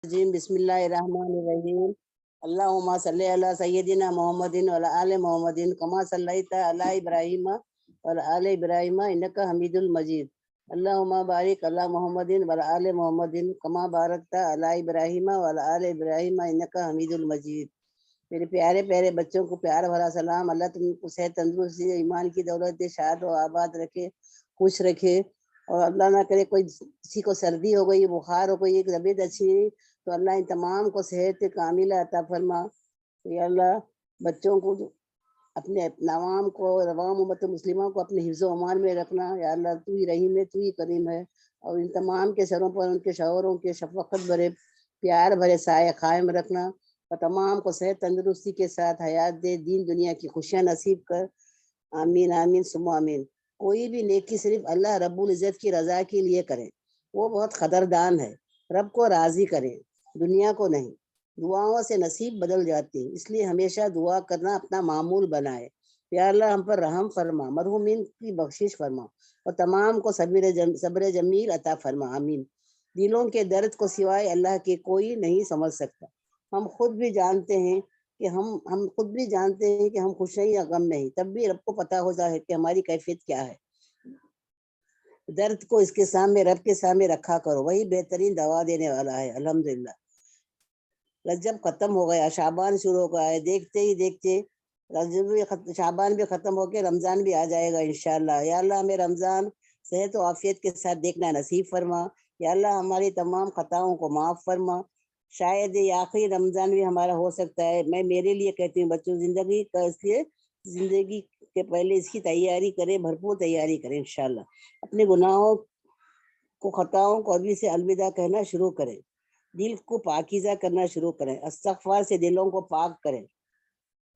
بسم اللہ الرحمن الرحیم اللہم صلی علی سیدنا محمد وعلی آل محمد کما صلیت علی ابراہیم وعلی آل ابراہیم انک حمید المجید اللہم بارک علی محمد وعلی آل محمد کما بارکت علی ابراہیم وعلی آل ابراہیم انک حمید المجید۔ میرے پیارے پیارے بچوں کو پیار بھرا سلام۔ اللہ تم کو صحت تندرستی ایمان کی دولت دے، شاد و آباد رکھے، خوش رکھے، اور اللہ نہ کرے کوئی کسی کو سردی ہو گئی، بخار ہو گئی، طبیعت اچھی نہیں تو اللہ ان تمام کو صحت کاملہ عطا فرما۔ یا اللہ بچوں کو اپنے عوام کو، عوام امت مسلمہ کو اپنے حفظ و امان میں رکھنا۔ یا اللہ تو ہی رحیم ہے، تو ہی کریم ہے، اور ان تمام کے سروں پر ان کے شوہروں کے شفقت بھرے پیار بھرے سایہ قائم رکھنا، اور تمام کو صحت تندرستی کے ساتھ حیات دے، دین دنیا کی خوشیاں نصیب کر۔ آمین آمین ثم آمین۔ کوئی بھی نیکی صرف اللہ رب العزت کی رضا کے لیے کریں، وہ بہت قدردان ہے۔ رب کو راضی کریں، دنیا کو نہیں۔ دعاؤں سے نصیب بدل جاتے ہیں، اس لیے ہمیشہ دعا کرنا اپنا معمول بنائے۔ یا اللہ ہم پر رحم فرما، مرحومین کی بخشش فرما، اور تمام کو صبر جمیل عطا فرما۔ آمین۔ دلوں کے درد کو سوائے اللہ کے کوئی نہیں سمجھ سکتا۔ ہم خود بھی جانتے ہیں کہ ہم خوش ہیں یا غم میں ہیں، تب بھی رب کو پتہ ہوتا ہے کہ ہماری کیفیت کیا ہے۔ درد کو اس کے سامنے، رب کے سامنے رکھا کرو، وہی بہترین دوا دینے والا ہے۔ الحمدللہ رجب ختم ہو گیا، شعبان شروع ہو گیا ہے، دیکھتے ہی دیکھتے شعبان بھی ختم ہو کے رمضان بھی آ جائے گا انشاءاللہ۔ یا اللہ ہمیں رمضان صحت و عافیت کے ساتھ دیکھنا نصیب فرما۔ یا اللہ ہماری تمام خطاؤں کو معاف فرما۔ شاید یہ آخری رمضان بھی ہمارا ہو سکتا ہے۔ میں میرے لیے کہتی ہوں بچوں، زندگی کے پہلے اس کی تیاری کریں، بھرپور تیاری کریں انشاءاللہ۔ اپنے گناہوں کو، خطاؤں کو ابھی سے الوداع کہنا شروع کریں، دل کو پاکیزہ کرنا شروع کریں، استغفار سے دلوں کو پاک کریں،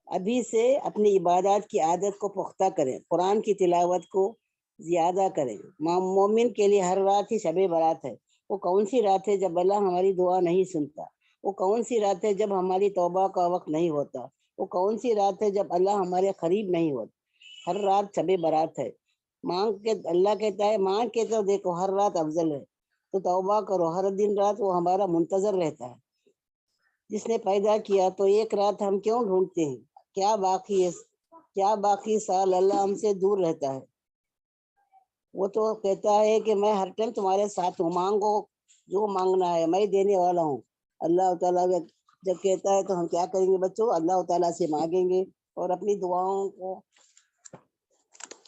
ابھی سے اپنی عبادات کی عادت کو پختہ کریں، قرآن کی تلاوت کو زیادہ کریں۔ مومن کے لیے ہر رات ہی شب برات ہے۔ وہ کون سی رات ہے جب اللہ ہماری دعا نہیں سنتا؟ وہ کون سی رات ہے جب ہماری توبہ کا وقت نہیں ہوتا؟ وہ کون سی رات ہے جب اللہ ہمارے قریب نہیں ہوتا؟ ہر رات شب برات ہے۔ اللہ کہتا ہے مانگ کے تو دیکھو، ہر رات افضل ہے، تو توبہ کرو، ہر دن رات وہ ہمارا منتظر رہتا ہے۔ جس نے پیدا کیا تو ایک رات ہم کیوں ڈھونڈتے ہیں؟ کیا باقی سال اللہ ہم سے دور رہتا ہے؟ وہ تو کہتا ہے کہ میں ہر ٹائم تمہارے ساتھ ہوں، مانگو جو مانگنا ہے، میں دینے والا ہوں۔ اللہ تعالیٰ جب کہتا ہے تو ہم کیا کریں گے بچوں؟ اللہ تعالیٰ سے مانگیں گے، اور اپنی دعاؤں کو،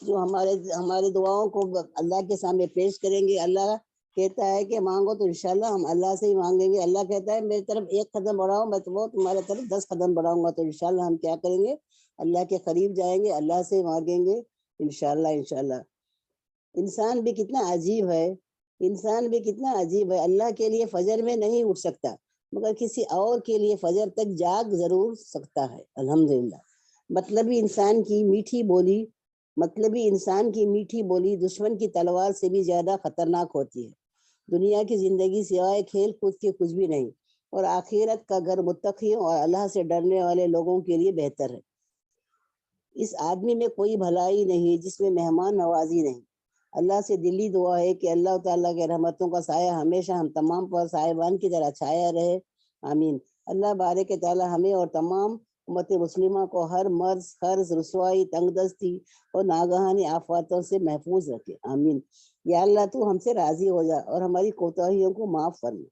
جو ہمارے دعاؤں کو اللہ کے سامنے پیش کریں گے۔ اللہ کہتا ہے کہ مانگو تو انشاءاللہ ہم اللہ سے ہی مانگیں گے۔ اللہ کہتا ہے میری طرف ایک قدم بڑھاؤ، میں تمہارے طرف 10 قدم بڑھاؤں گا، تو انشاءاللہ ہم کیا کریں گے؟ اللہ کے قریب جائیں گے، اللہ سے مانگیں گے انشاءاللہ۔ انسان بھی کتنا عجیب ہے، اللہ کے لیے فجر میں نہیں اٹھ سکتا، مگر کسی اور کے لیے فجر تک جاگ ضرور سکتا ہے۔ الحمدللہ مطلبی انسان کی میٹھی بولی دشمن کی تلوار سے بھی زیادہ خطرناک ہوتی ہے۔ دنیا کی زندگی سوائے کھیل کود کے کچھ بھی نہیں، اور آخرت کا گھر متقیوں اور اللہ سے ڈرنے والے لوگوں کے لیے بہتر ہے۔ اس آدمی میں کوئی بھلائی نہیں جس میں مہمان نوازی نہیں۔ اللہ سے دلی دعا ہے کہ اللہ تعالیٰ کے رحمتوں کا سایہ ہمیشہ ہم تمام پر صاحبان کی طرح چھایا رہے۔ آمین۔ اللہ بارک تعالیٰ ہمیں اور تمام امت مسلمہ کو ہر مرض، قرض، رسوائی، تنگ دستی اور ناگہانی آفاتوں سے محفوظ رکھے۔ آمین۔ یا اللہ تو ہم سے راضی ہو جا اور ہماری کوتاہیوں کو معاف فرما۔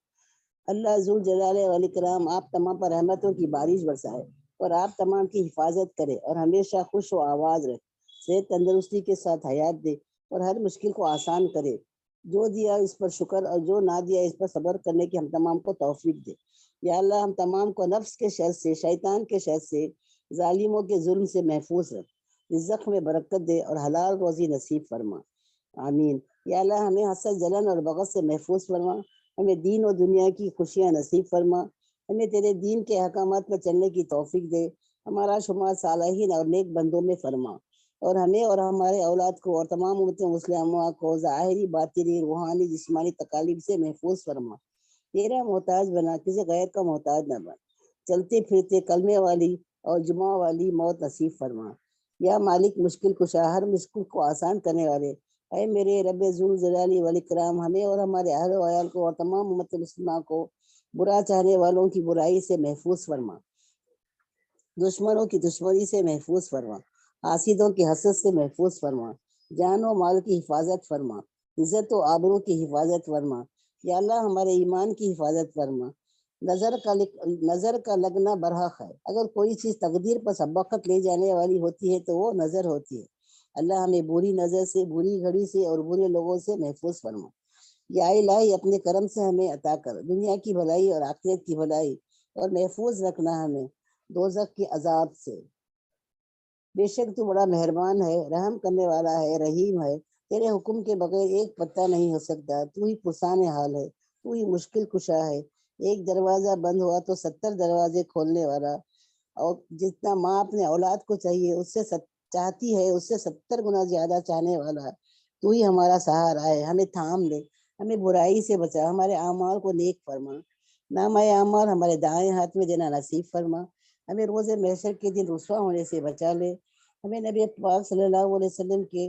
اللہ ذوالجلال والاکرام آپ تمام پر رحمتوں کی بارش برسائے، اور آپ تمام کی حفاظت کرے، اور ہمیشہ خوش و آواز رکھے، صحت تندرستی کے ساتھ حیات دے، اور ہر مشکل کو آسان کرے۔ جو دیا اس پر شکر، اور جو نہ دیا اس پر صبر کرنے کی ہم تمام کو توفیق دے۔ یا اللہ ہم تمام کو نفس کے شر سے، شیطان کے شر سے، ظالموں کے ظلم سے محفوظ رکھ، رزق میں برکت دے، اور حلال روزی نصیب فرما۔ آمین۔ یا اللہ ہمیں حسد، جلن اور بغض سے محفوظ فرما، ہمیں دین و دنیا کی خوشیاں نصیب فرما، ہمیں تیرے دین کے احکامات پر چلنے کی توفیق دے، ہمارا شمار صالحین اور نیک بندوں میں فرما، اور ہمیں اور ہمارے اولاد کو اور تمام امت مسلمہ کو ظاہری، باطنی، روحانی، جسمانی تکالیف سے محفوظ فرما۔ تیرا محتاج بنا، کسی غیر کا محتاج نہ بنا، چلتے پھرتے کلمے والی اور جمعہ والی موت نصیب فرما۔ یا مالک مشکل کشا، ہر مشکل کو آسان کرنے والے، اے میرے رب ذوالجلال والاکرام، ہمیں اور ہمارے اہل و عیال کو اور تمام امت مسلمہ کو برا چاہنے والوں کی برائی سے محفوظ فرما، دشمنوں کی دشمنی سے محفوظ فرما، حاسدوں کی حسد سے محفوظ فرما، جان و مال کی حفاظت فرما، عزت و آبرو کی حفاظت فرما، یا اللہ ہمارے ایمان کی حفاظت فرما۔ نظر کا لگنا برحق ہے، اگر کوئی چیز تقدیر پر سبقت لے جانے والی ہوتی ہے تو وہ نظر ہوتی ہے۔ اللہ ہمیں بری نظر سے، بری گھڑی سے اور برے لوگوں سے محفوظ فرما۔ یا الہی اپنے کرم سے ہمیں عطا کر دنیا کی بھلائی اور آخرت کی بھلائی، اور محفوظ رکھنا ہمیں دوزخ کی عذاب سے۔ بے شک تو بڑا مہربان ہے، رحم کرنے والا ہے، رحیم ہے، تیرے حکم کے بغیر ایک پتہ نہیں ہو سکتا، تو ہی پرسان حال ہے، تو ہی مشکل کشا ہے۔ ایک دروازہ بند ہوا تو 70 دروازے کھولنے والا، اور جتنا ماں اپنے اولاد کو چاہیے اس سے چاہتی ہے اس سے 70 گنا زیادہ چاہنے والا، تو ہی ہمارا سہارا ہے، ہمیں تھام لے، ہمیں برائی سے بچا، ہمارے اعمال کو نیک فرما، نامہ اعمال ہمارے دائیں ہاتھ میں دینا نصیب فرما، ہمیں روز محشر کے دن رسوا ہونے سے بچا لے، ہمیں نبی پاک صلی اللہ علیہ وسلم کے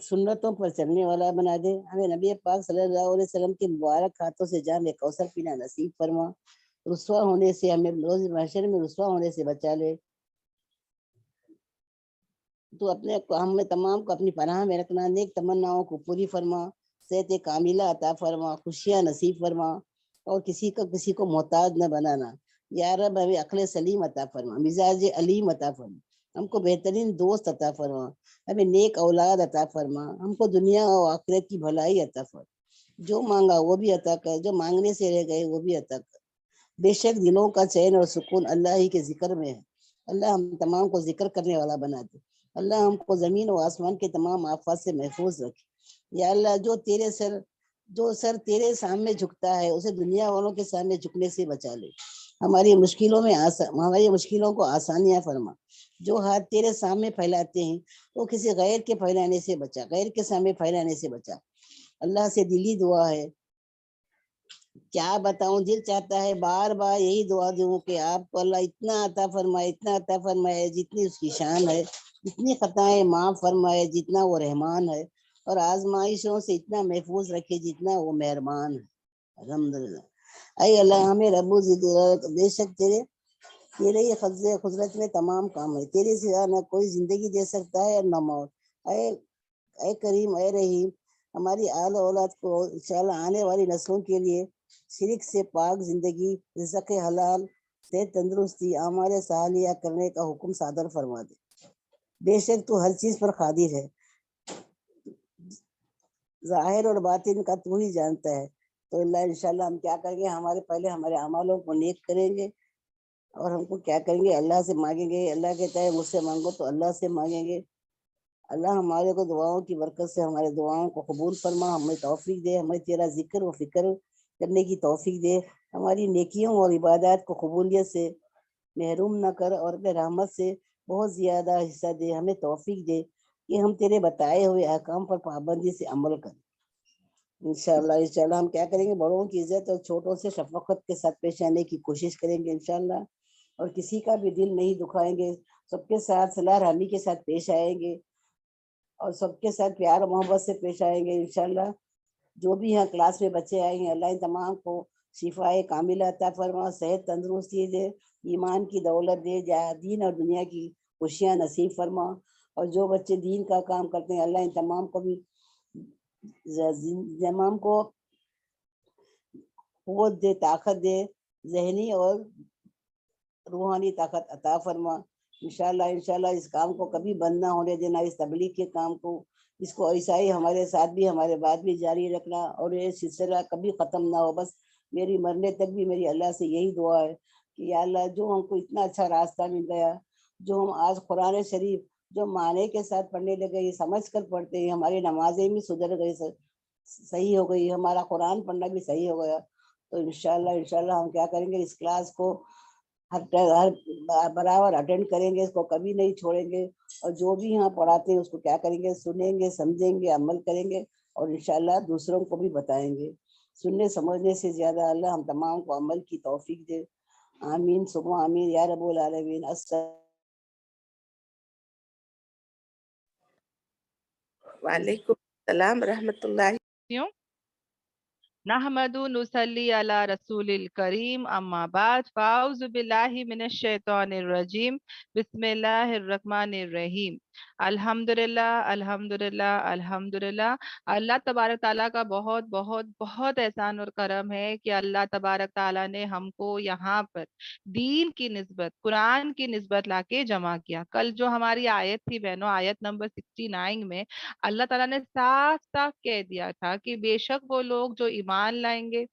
سنتوں پر چلنے والا بنا دے، ہمیں نبی پاک صلی اللہ علیہ وسلم کے مبارک ہاتھوں سے جام کوثر پینا نصیب فرما، رسوا ہونے سے ہمیں روز محشر میں رسوا ہونے سے بچا لے، تو اپنے ہم تمام کو اپنی پناہ میں رکھنا، نیک تمناؤں کو پوری فرما، صحت کاملہ عطا فرما، خوشیاں نصیب فرما، اور کسی کو محتاج نہ بنانا، یا رب ہمیں عقل سلیم عطا فرما، مزاج علیم عطا فرما، ہم کو بہترین دوست عطا فرما، ہمیں نیک اولاد عطا فرما، ہم کو دنیا اور آخرت کی بھلائی عطا فرما، جو مانگا وہ بھی عطا کر، جو مانگنے سے رہ گئے وہ بھی عطا کر۔ بے شک دلوں کا چین اور سکون اللہ ہی کے ذکر میں ہے، اللہ ہم تمام کو ذکر کرنے والا بنا دے، اللہ ہم کو زمین و آسمان کے تمام آفات سے محفوظ رکھے، یا اللہ جو سر تیرے سامنے جھکتا ہے اسے دنیا والوں کے سامنے جھکنے سے بچا لے، ہماری مشکلوں کو آسانیاں فرما، جو ہاتھ تیرے سامنے پھیلاتے ہیں وہ کسی غیر کے پھیلانے سے بچا، غیر کے سامنے پھیلانے سے بچا۔ اللہ سے دلی دعا ہے، کیا بتاؤں، دل چاہتا ہے بار بار یہی دعا دوں کہ آپ کو اللہ اتنا عطا فرمائے، اتنا عطا فرمائے جتنی اس کی شان ہے، اتنی خطائیں معاف فرمائے جتنا وہ رحمان ہے، اور آزمائشوں سے اتنا محفوظ رکھے جتنا وہ مہربان ہے۔ الحمدللہ۔ اے اللہ ہمیں رب و ذکر، بے شک تیرے ہی قدرت میں تمام کام ہے، تیرے سوا نہ کوئی زندگی دے سکتا ہے اور نہ موت۔ اے کریم، اے رحیم، ہماری آل اولاد کو انشاءاللہ آنے والی نسلوں کے لیے شرک سے پاک زندگی، رزق حلال، صحت تندرستی، اعمال صالحہ کرنے کا حکم صادر فرما دے۔ بے شک تو ہر چیز پر قادر ہے، ظاہر اور باطن کا تو ہی جانتا ہے، تو اللہ انشاءاللہ ہم کیا کریں گے، پہلے ہمارے اعمالوں کو نیک کریں گے، اور ہم کو کیا کریں گے، اللہ سے مانگیں گے، اللہ کہتا ہے مجھ سے مانگو تو اللہ سے مانگیں گے۔ اللہ ہمارے کو دعاؤں کی برکت سے ہمارے دعاؤں کو قبول فرما، ہمیں توفیق دے، ہمیں تیرا ذکر و فکر کرنے کی توفیق دے، ہماری نیکیوں اور عبادات کو قبولیت سے محروم نہ کر، اور اپنے رحمت سے بہت زیادہ حصہ دے، ہمیں توفیق دے کہ ہم تیرے بتائے ہوئے احکام پر پابندی سے عمل کریں۔ انشاءاللہ ہم کیا کریں گے، بڑوں کی عزت اور چھوٹوں سے شفقت کے ساتھ پیش آنے کی کوشش کریں گے انشاءاللہ، اور کسی کا بھی دل نہیں دکھائیں گے، سب کے ساتھ صلاح رحمی کے ساتھ پیش آئیں گے، اور سب کے ساتھ پیار و محبت سے پیش آئیں گے انشاءاللہ۔ جو بھی یہاں کلاس میں بچے آئے ہیں اللہ ان تمام کو شفائے کاملہ عطا فرما، صحت تندرستی دے، ایمان کی دولت دے، دین اور دنیا کی خوشیاں نصیب فرما، اور جو بچے دین کا کام کرتے ہیں اللہ ان تمام کو بھی قوت دے، طاقت دے، ذہنی اور روحانی طاقت عطا فرما۔ انشاءاللہ اس کام کو کبھی بند نہ ہونے دینا، اس تبلیغ کے کام کو، اس کو ایسا ہی ہمارے ساتھ بھی ہمارے بعد بھی جاری رکھنا، اور یہ سلسلہ کبھی ختم نہ ہو۔ بس میری مرنے تک بھی میری اللہ سے یہی دعا ہے کہ یا اللہ جو ہم کو اتنا اچھا راستہ مل گیا، جو ہم آج قرآن شریف جو معنی کے ساتھ پڑھنے لگے، یہ سمجھ کر پڑھتے ہیں، ہماری نمازیں بھی سدھر گئی، صحیح ہو گئی، ہمارا قرآن پڑھنا بھی صحیح ہو گیا، تو انشاءاللہ ہم کیا کریں گے، اس کلاس کو ہر برابر اٹینڈ کریں گے، اس کو کبھی نہیں چھوڑیں گے، اور جو بھی یہاں پڑھاتے ہیں اس کو کیا کریں گے، سنیں گے، سمجھیں گے، عمل کریں گے، اور انشاءاللہ دوسروں کو بھی بتائیں گے۔ سننے سمجھنے سے زیادہ اللہ ہم تمام کو عمل کی توفیق دے، آمین ثم آمین یا رب العالمین۔ وعلیکم السلام رحمۃ اللہ۔ نحمد نصلی علی رسول الکریم اما بعد فاعوذ باللہ من الشیطان الرجیم بسم اللہ الرحمن الرحیم الحمدللہ الحمدللہ الحمدللہ۔ اللہ تبارک تعالیٰ کا بہت بہت بہت احسان اور کرم ہے کہ اللہ تبارک تعالیٰ نے ہم کو یہاں پر دین کی نسبت، قرآن کی نسبت لا کے جمع کیا۔ کل جو ہماری آیت تھی بہنوں، آیت نمبر 69 میں اللہ تعالیٰ نے صاف صاف کہہ دیا تھا کہ بے شک وہ لوگ جو ایمان لائیں گے،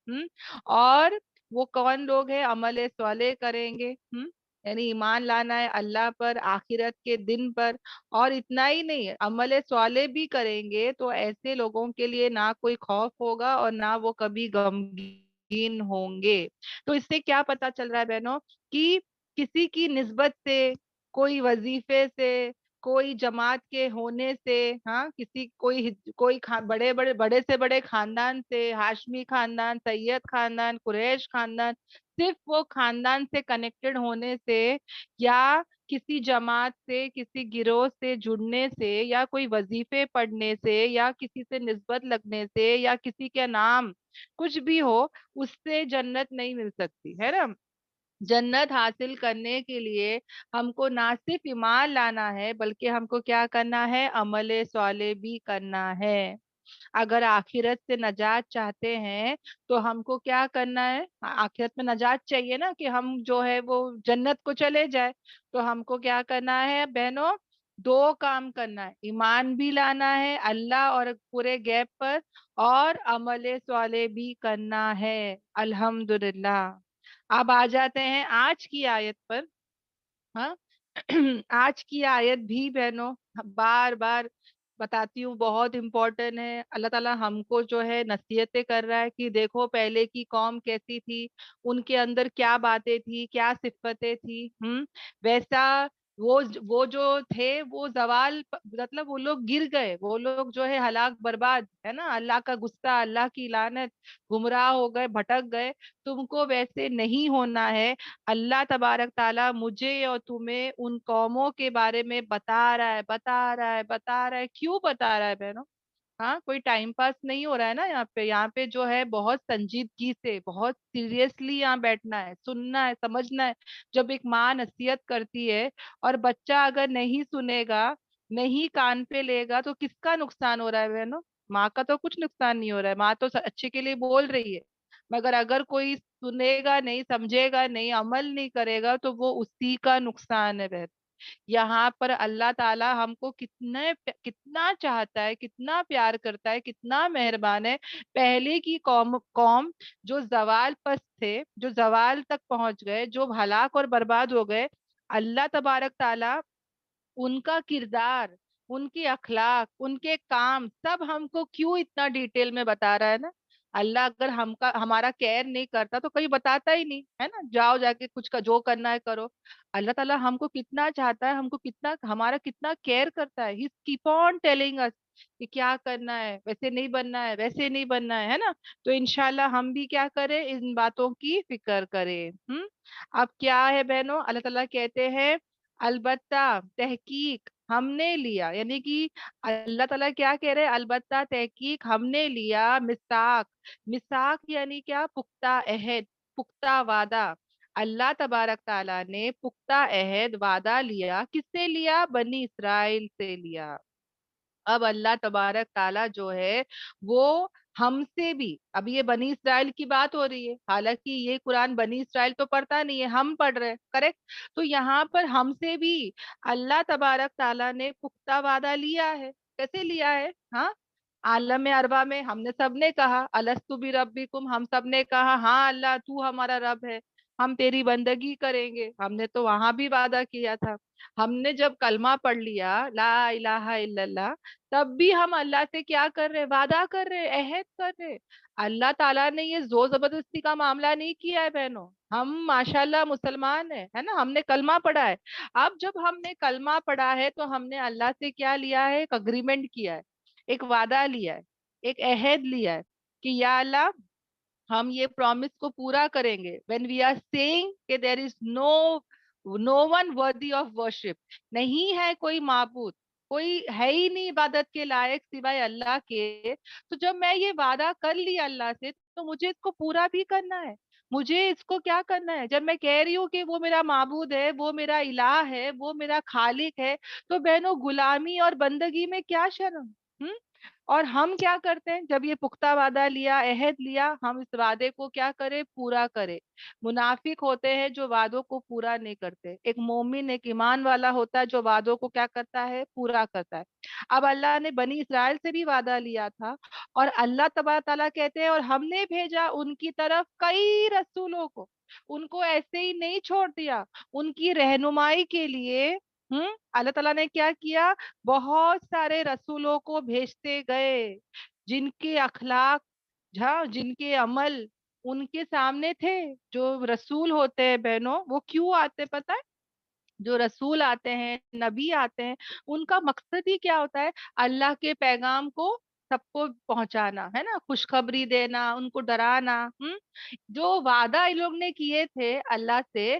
اور وہ کون لوگ ہیں؟ عمل صالح کریں گے، یعنی ایمان لانا ہے اللہ پر، آخرت کے دن پر، اور اتنا ہی نہیں، عمل صالح بھی کریں گے تو ایسے لوگوں کے لیے نہ کوئی خوف ہوگا اور نہ وہ کبھی غمگین ہوں گے۔ تو اس سے کیا پتا چل رہا ہے بہنوں کہ کسی کی نسبت سے، کوئی وظیفے سے، کوئی جماعت کے ہونے سے، ہاں کسی کوئی بڑے بڑے بڑے سے بڑے خاندان سے، ہاشمی خاندان، سید خاندان، قریش خاندان، صرف وہ خاندان سے کنیکٹڈ ہونے سے، یا کسی جماعت سے، کسی گروہ سے جڑنے سے، یا کوئی وظیفے پڑھنے سے، یا کسی سے نسبت لگنے سے، یا کسی کے نام کچھ بھی ہو، اس سے جنت نہیں مل سکتی ہے نا۔ جنت حاصل کرنے کے لیے ہم کو نہ صرف ایمان لانا ہے، بلکہ ہم کو کیا کرنا ہے؟ عمل صالح بھی کرنا ہے۔ اگر آخرت سے نجات چاہتے ہیں تو ہم کو کیا کرنا ہے؟ آخرت میں نجات چاہیے نا، کہ ہم جو ہے وہ جنت کو چلے جائے، تو ہم کو کیا کرنا ہے بہنوں؟ دو کام کرنا ہے، ایمان بھی لانا ہے اللہ اور پورے غیب پر، اور عمل صالح بھی کرنا ہے۔ الحمدللہ۔ اب آ جاتے ہیں آج کی آیت پر۔ ہاں آج کی آیت بھی بہنوں بار بار بتاتی ہوں، بہت امپورٹنٹ ہے۔ اللہ تعالیٰ ہم کو جو ہے نصیحتیں کر رہا ہے کہ دیکھو پہلے کی قوم کیسی تھی، ان کے اندر کیا باتیں تھی، کیا صفتیں تھی، ویسا وہ جو تھے وہ زوال مطلب وہ لوگ گر گئے، وہ لوگ جو ہے ہلاک برباد ہے نا، اللہ کا غصہ، اللہ کی لعنت، گمراہ ہو گئے، بھٹک گئے۔ تم کو ویسے نہیں ہونا ہے۔ اللہ تبارک تعالیٰ مجھے اور تمہیں ان قوموں کے بارے میں بتا رہا ہے، بتا رہا ہے، بتا رہا ہے۔ کیوں بتا رہا ہے بہنوں؟ ہاں کوئی ٹائم پاس نہیں ہو رہا ہے نا یہاں پہ جو ہے بہت سنجیدگی سے، بہت سیریسلی یہاں بیٹھنا ہے، سننا ہے، سمجھنا ہے۔ جب ایک ماں نصیحت کرتی ہے اور بچہ اگر نہیں سنے گا، نہیں کان پہ لے گا، تو کس کا نقصان ہو رہا ہے بہنوں؟ ماں کا تو کچھ نقصان نہیں ہو رہا ہے، ماں تو اچھے کے لیے بول رہی ہے، مگر اگر کوئی سنے گا نہیں، سمجھے گا نہیں، عمل نہیں کرے گا، تو وہ اسی کا نقصان ہے بہن۔ یہاں پر اللہ تعالی ہم کو کتنا چاہتا ہے، کتنا پیار کرتا ہے، کتنا مہربان ہے۔ پہلے کی قوم جو زوال پست تھے، جو زوال تک پہنچ گئے، جو ہلاک اور برباد ہو گئے، اللہ تبارک تعالی ان کا کردار، ان کی اخلاق، ان کے کام سب ہم کو کیوں اتنا ڈیٹیل میں بتا رہا ہے نا۔ اللہ اگر ہمارا کیئر نہیں کرتا تو کہیں بتاتا ہی نہیں ہے نا، جاؤ جا کے کچھ کا جو کرنا ہے کرو۔ اللہ تعالیٰ ہم کو کتنا چاہتا ہے، ہم کو کتنا، ہمارا کتنا کیئر کرتا ہے۔ He keep on telling us کہ کیا کرنا ہے، ویسے نہیں بننا ہے، ویسے نہیں بننا ہے نا۔ تو انشاءاللہ ہم بھی کیا کریں؟ ان باتوں کی فکر کریں۔ اب کیا ہے بہنوں؟ اللہ تعالیٰ کہتے ہیں البتہ تحقیق ہم نے لیا، یعنی کہ اللہ تعالیٰ کیا کہہ رہے؟ البتہ تحقیق ہم نے لیا میثاق۔ میثاق یعنی کیا؟ پختہ عہد، پختہ وعدہ۔ اللہ تبارک تعالیٰ نے پختہ عہد، وعدہ لیا، کس سے لیا؟ بنی اسرائیل سے لیا۔ اب اللہ تبارک تعالیٰ جو ہے وہ ہم سے بھی، اب یہ بنی اسرائیل کی بات ہو رہی ہے، حالانکہ یہ قرآن بنی اسرائیل تو پڑھتا نہیں ہے، ہم پڑھ رہے ہیں، کریکٹ؟ تو یہاں پر ہم سے بھی اللہ تبارک تعالیٰ نے پختہ وعدہ لیا ہے۔ کیسے لیا ہے؟ ہاں عالم اروا میں ہم نے سب نے کہا الستو بربکم، ہم سب نے کہا ہاں اللہ تو ہمارا رب ہے، ہم تیری بندگی کریں گے، ہم نے تو وہاں بھی وعدہ کیا تھا۔ ہم نے جب کلمہ پڑھ لیا لا الہ الا اللہ، تب بھی ہم اللہ سے کیا کر رہے؟ وعدہ کر رہے، عہد کر رہے۔ اللہ تعالیٰ نے یہ زور زبردستی کا معاملہ نہیں کیا ہے بہنوں۔ ہم ماشاءاللہ مسلمان ہیں، ہے نا، ہم نے کلمہ پڑھا ہے۔ اب جب ہم نے کلمہ پڑھا ہے تو ہم نے اللہ سے کیا لیا ہے؟ ایک اگریمنٹ کیا ہے، ایک وعدہ لیا ہے، ایک عہد لیا ہے کہ یا اللہ ہم یہ پرومس کو پورا کریں گے۔ when we are saying کہ there is no one worthy of worship، نہیں ہے کوئی معبود کوئی ہے ہی نہیں عبادت کے لائق سوائے اللہ کے. تو جب میں یہ وعدہ کر لیا اللہ سے تو مجھے اس کو پورا بھی کرنا ہے. مجھے اس کو کیا کرنا ہے؟ جب میں کہہ رہی ہوں کہ وہ میرا معبود ہے، وہ میرا الہ ہے، وہ میرا خالق ہے، تو بہنوں غلامی اور بندگی میں کیا شرم؟ ہم اور ہم کیا کرتے ہیں؟ جب یہ پختہ وعدہ لیا، عہد لیا، ہم اس وعدے کو کیا کرے؟ پورا کرے. منافق ہوتے ہیں جو وعدوں کو پورا نہیں کرتے. ایک مومن، ایک ایمان والا ہوتا ہے جو وعدوں کو کیا کرتا ہے؟ پورا کرتا ہے. اب اللہ نے بنی اسرائیل سے بھی وعدہ لیا تھا، اور اللہ تبارک تعالیٰ کہتے ہیں اور ہم نے بھیجا ان کی طرف کئی رسولوں کو. ان کو ایسے ہی نہیں چھوڑ دیا. ان کی رہنمائی کے لیے اللہ تعالیٰ نے کیا کیا؟ بہت سارے رسولوں کو بھیجتے گئے، جن کے اخلاق، جن کے عمل ان کے سامنے تھے. جو رسول ہوتے ہیں بہنوں، وہ کیوں آتے پتہ ہے؟ جو رسول آتے ہیں، نبی آتے ہیں، ان کا مقصد ہی کیا ہوتا ہے؟ اللہ کے پیغام کو سب کو پہنچانا ہے نا، خوشخبری دینا، ان کو ڈرانا. جو وعدہ ان لوگ نے کیے تھے اللہ سے،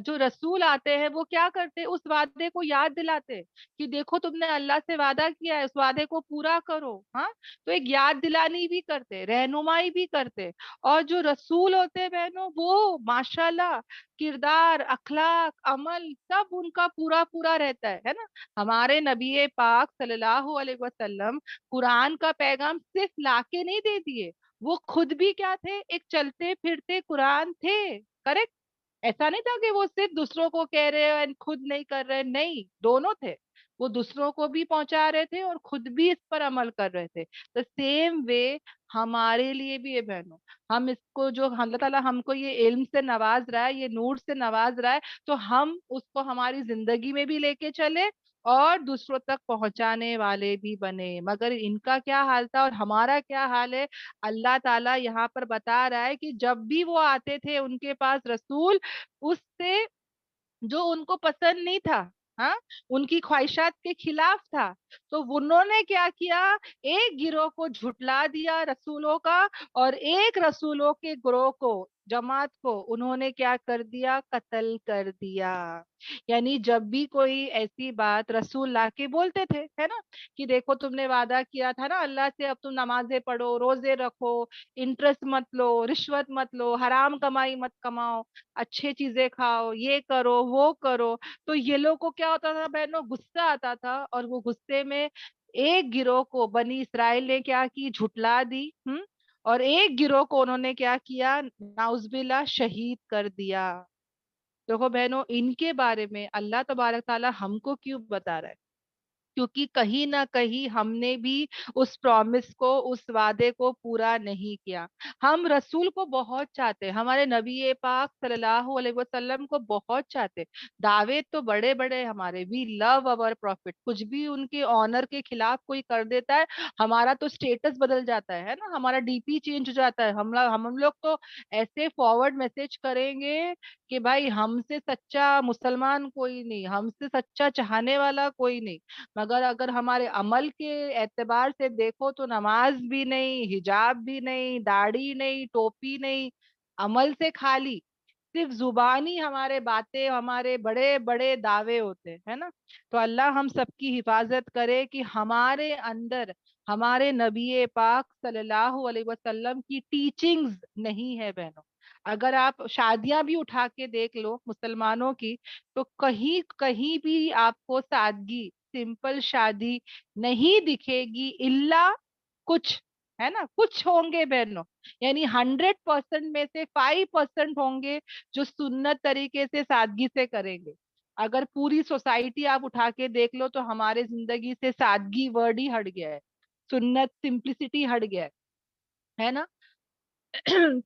جو رسول آتے ہیں وہ کیا کرتے؟ اس وعدے کو یاد دلاتے کہ دیکھو تم نے اللہ سے وعدہ کیا ہے، اس وعدے کو پورا کرو. ہاں، تو ایک یاد دلانی بھی کرتے، رہنمائی بھی کرتے. اور جو رسول ہوتے ہیں بہنوں، وہ ماشاءاللہ کردار، اخلاق، عمل سب ان کا پورا پورا رہتا ہے نا. ہمارے نبی پاک صلی اللہ علیہ وسلم قرآن کا پیغام صرف لا کے نہیں دے دیے، وہ خود بھی کیا تھے؟ ایک چلتے پھرتے قرآن تھے. کریکٹ؟ ایسا نہیں تھا کہ وہ صرف دوسروں کو کہہ رہے ہیں خود نہیں کر رہے، نہیں، دونوں تھے. وہ دوسروں کو بھی پہنچا رہے تھے اور خود بھی اس پر عمل کر رہے تھے. تو سیم وے ہمارے لیے بھی ہے بہنوں. ہم اس کو، جو اللہ تعالیٰ ہم کو یہ علم سے نواز رہا ہے، یہ نور سے نواز رہا ہے، تو ہم اس کو ہماری زندگی میں بھی لے کے چلے اور دوسروں تک پہنچانے والے بھی بنے. مگر ان کا کیا حال تھا اور ہمارا کیا حال ہے؟ اللہ تعالیٰ یہاں پر بتا رہا ہے کہ جب بھی وہ آتے تھے ان کے پاس رسول، اس سے جو ان کو پسند نہیں تھا، ہاں، ان کی خواہشات کے خلاف تھا، تو انہوں نے کیا کیا؟ ایک گروہ کو جھٹلا دیا رسولوں کا، اور ایک رسولوں کے گروہ کو، جماعت کو انہوں نے کیا کر دیا؟ قتل کر دیا. یعنی جب بھی کوئی ایسی بات رسول لا کے بولتے تھے، ہے نا، کہ دیکھو تم نے وعدہ کیا تھا نا اللہ سے، اب تم نمازیں پڑھو، روزے رکھو، انٹرسٹ مت لو، رشوت مت لو، حرام کمائی مت کماؤ، اچھے چیزیں کھاؤ، یہ کرو وہ کرو. تو یہ لوگ کو کیا ہوتا تھا بہنوں؟ غصہ آتا تھا، اور وہ غصے میں ایک گروہ کو بنی اسرائیل نے کیا کی؟ جھٹلا دی. اور ایک گروہ کو انہوں نے کیا کیا؟ نعوذ باللہ شہید کر دیا. دیکھو بہنوں، ان کے بارے میں اللہ تبارک تعالیٰ ہم کو کیوں بتا رہا ہے؟ کیونکہ کہیں نہ کہیں ہم نے بھی اس پرومس کو، اس وعدے کو پورا نہیں کیا. ہم رسول کو بہت چاہتے، ہمارے نبی پاک صلی اللہ علیہ وسلم کو بہت چاہتے. دعوے تو بڑے بڑے ہمارے، وی لو اور پروفٹ. کچھ بھی ان کے آنر کے خلاف کوئی کر دیتا ہے، ہمارا تو سٹیٹس بدل جاتا ہے نا، ہمارا ڈی پی چینج ہو جاتا ہے. ہم لوگ تو ایسے فارورڈ میسج کریں گے کہ بھائی ہم سے سچا مسلمان کوئی نہیں، ہم سے سچا چاہنے والا کوئی نہیں. مگر اگر ہمارے عمل کے اعتبار سے دیکھو تو نماز بھی نہیں، حجاب بھی نہیں، داڑھی نہیں، ٹوپی نہیں، عمل سے خالی، صرف زبانی ہمارے باتیں، ہمارے بڑے بڑے دعوے ہوتے ہیں نا. تو اللہ ہم سب کی حفاظت کرے کہ ہمارے اندر ہمارے نبی پاک صلی اللہ علیہ وسلم کی ٹیچنگز نہیں ہے بہنوں. اگر آپ شادیاں بھی اٹھا کے دیکھ لو مسلمانوں کی، تو کہیں کہیں بھی آپ کو سادگی، سمپل شادی نہیں دکھے گی، الا کچھ، ہے نا، کچھ ہوں گے بہنوں. یعنی 100% میں سے 5% ہوں گے جو سنت طریقے سے سادگی سے کریں گے. اگر پوری سوسائٹی آپ اٹھا کے دیکھ لو تو ہمارے زندگی سے سادگی ورڈ ہی ہٹ گیا ہے، سنت سمپلسٹی ہٹ گیا ہے نا.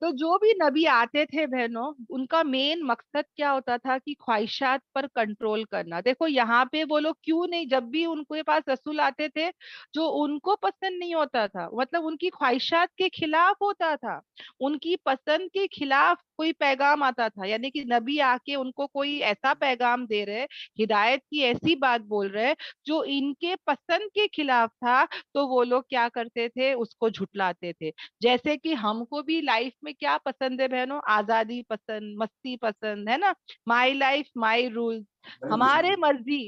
تو جو بھی نبی آتے تھے بہنوں، ان کا مین مقصد کیا ہوتا تھا؟ کہ خواہشات پر کنٹرول کرنا. دیکھو یہاں پہ وہ لوگ کیوں نہیں، جب بھی ان کے پاس رسول آتے تھے جو ان کو پسند نہیں ہوتا تھا، مطلب ان کی خواہشات کے خلاف ہوتا تھا، ان کی پسند کے خلاف کوئی پیغام آتا تھا، یعنی کہ نبی آ کے ان کو کوئی ایسا پیغام دے رہے، ہدایت کی ایسی بات بول رہے جو ان کے پسند کے خلاف تھا، تو وہ لوگ کیا کرتے تھے؟ اس کو جھٹلاتے تھے. جیسے کہ ہم کو بھی لائف میں کیا پسند ہے بہنوں؟ آزادی پسند، مستی پسند ہے نا، مائی لائف مائی رول، ہمارے مرضی.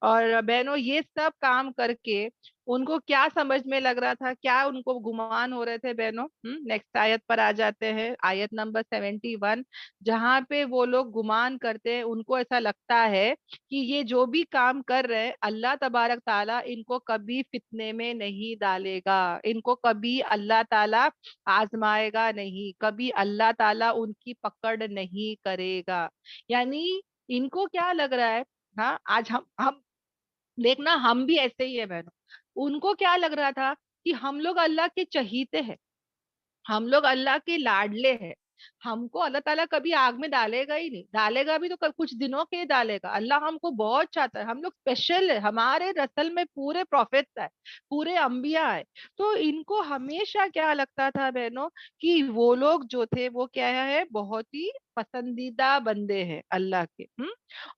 اور بہنوں یہ سب کام کر کے ان کو کیا سمجھ میں لگ رہا تھا, کیا ان کو گمان ہو رہے تھے بہنوں؟ نیکسٹ آیت پر آ جاتے ہیں, آیت نمبر 71, جہاں پہ وہ لوگ گمان کرتے ہیں, ان کو ایسا لگتا ہے کہ یہ جو بھی کام کر رہے ہیں اللہ تبارک تعالیٰ ان کو کبھی فتنے میں نہیں ڈالے گا, ان کو کبھی اللہ تعالیٰ آزمائے گا نہیں, کبھی اللہ تعالیٰ ان کی پکڑ نہیں کرے گا. یعنی ان کو کیا لگ رہا ہے, ہاں آج ہم دیکھنا ہم بھی ایسے ہی ہے بہنوں. ان کو کیا لگ رہا تھا کہ ہم لوگ اللہ کے چہیتے ہیں, ہم لوگ اللہ کے لاڈلے ہیں, ہم کو اللہ تعالیٰ کبھی آگ میں ڈالے گا ہی نہیں, ڈالے گا بھی تو کچھ دنوں کے ہی ڈالے گا. اللہ ہم کو بہت چاہتا ہے, ہم لوگ اسپیشل ہے, ہمارے رسل میں پورے پروفیٹس ہے, پورے انبیاء ہے. تو ان کو ہمیشہ کیا لگتا تھا بہنوں کہ وہ لوگ جو تھے وہ کیا ہے, بہت ہی پسندیدہ بندے ہیں اللہ کے.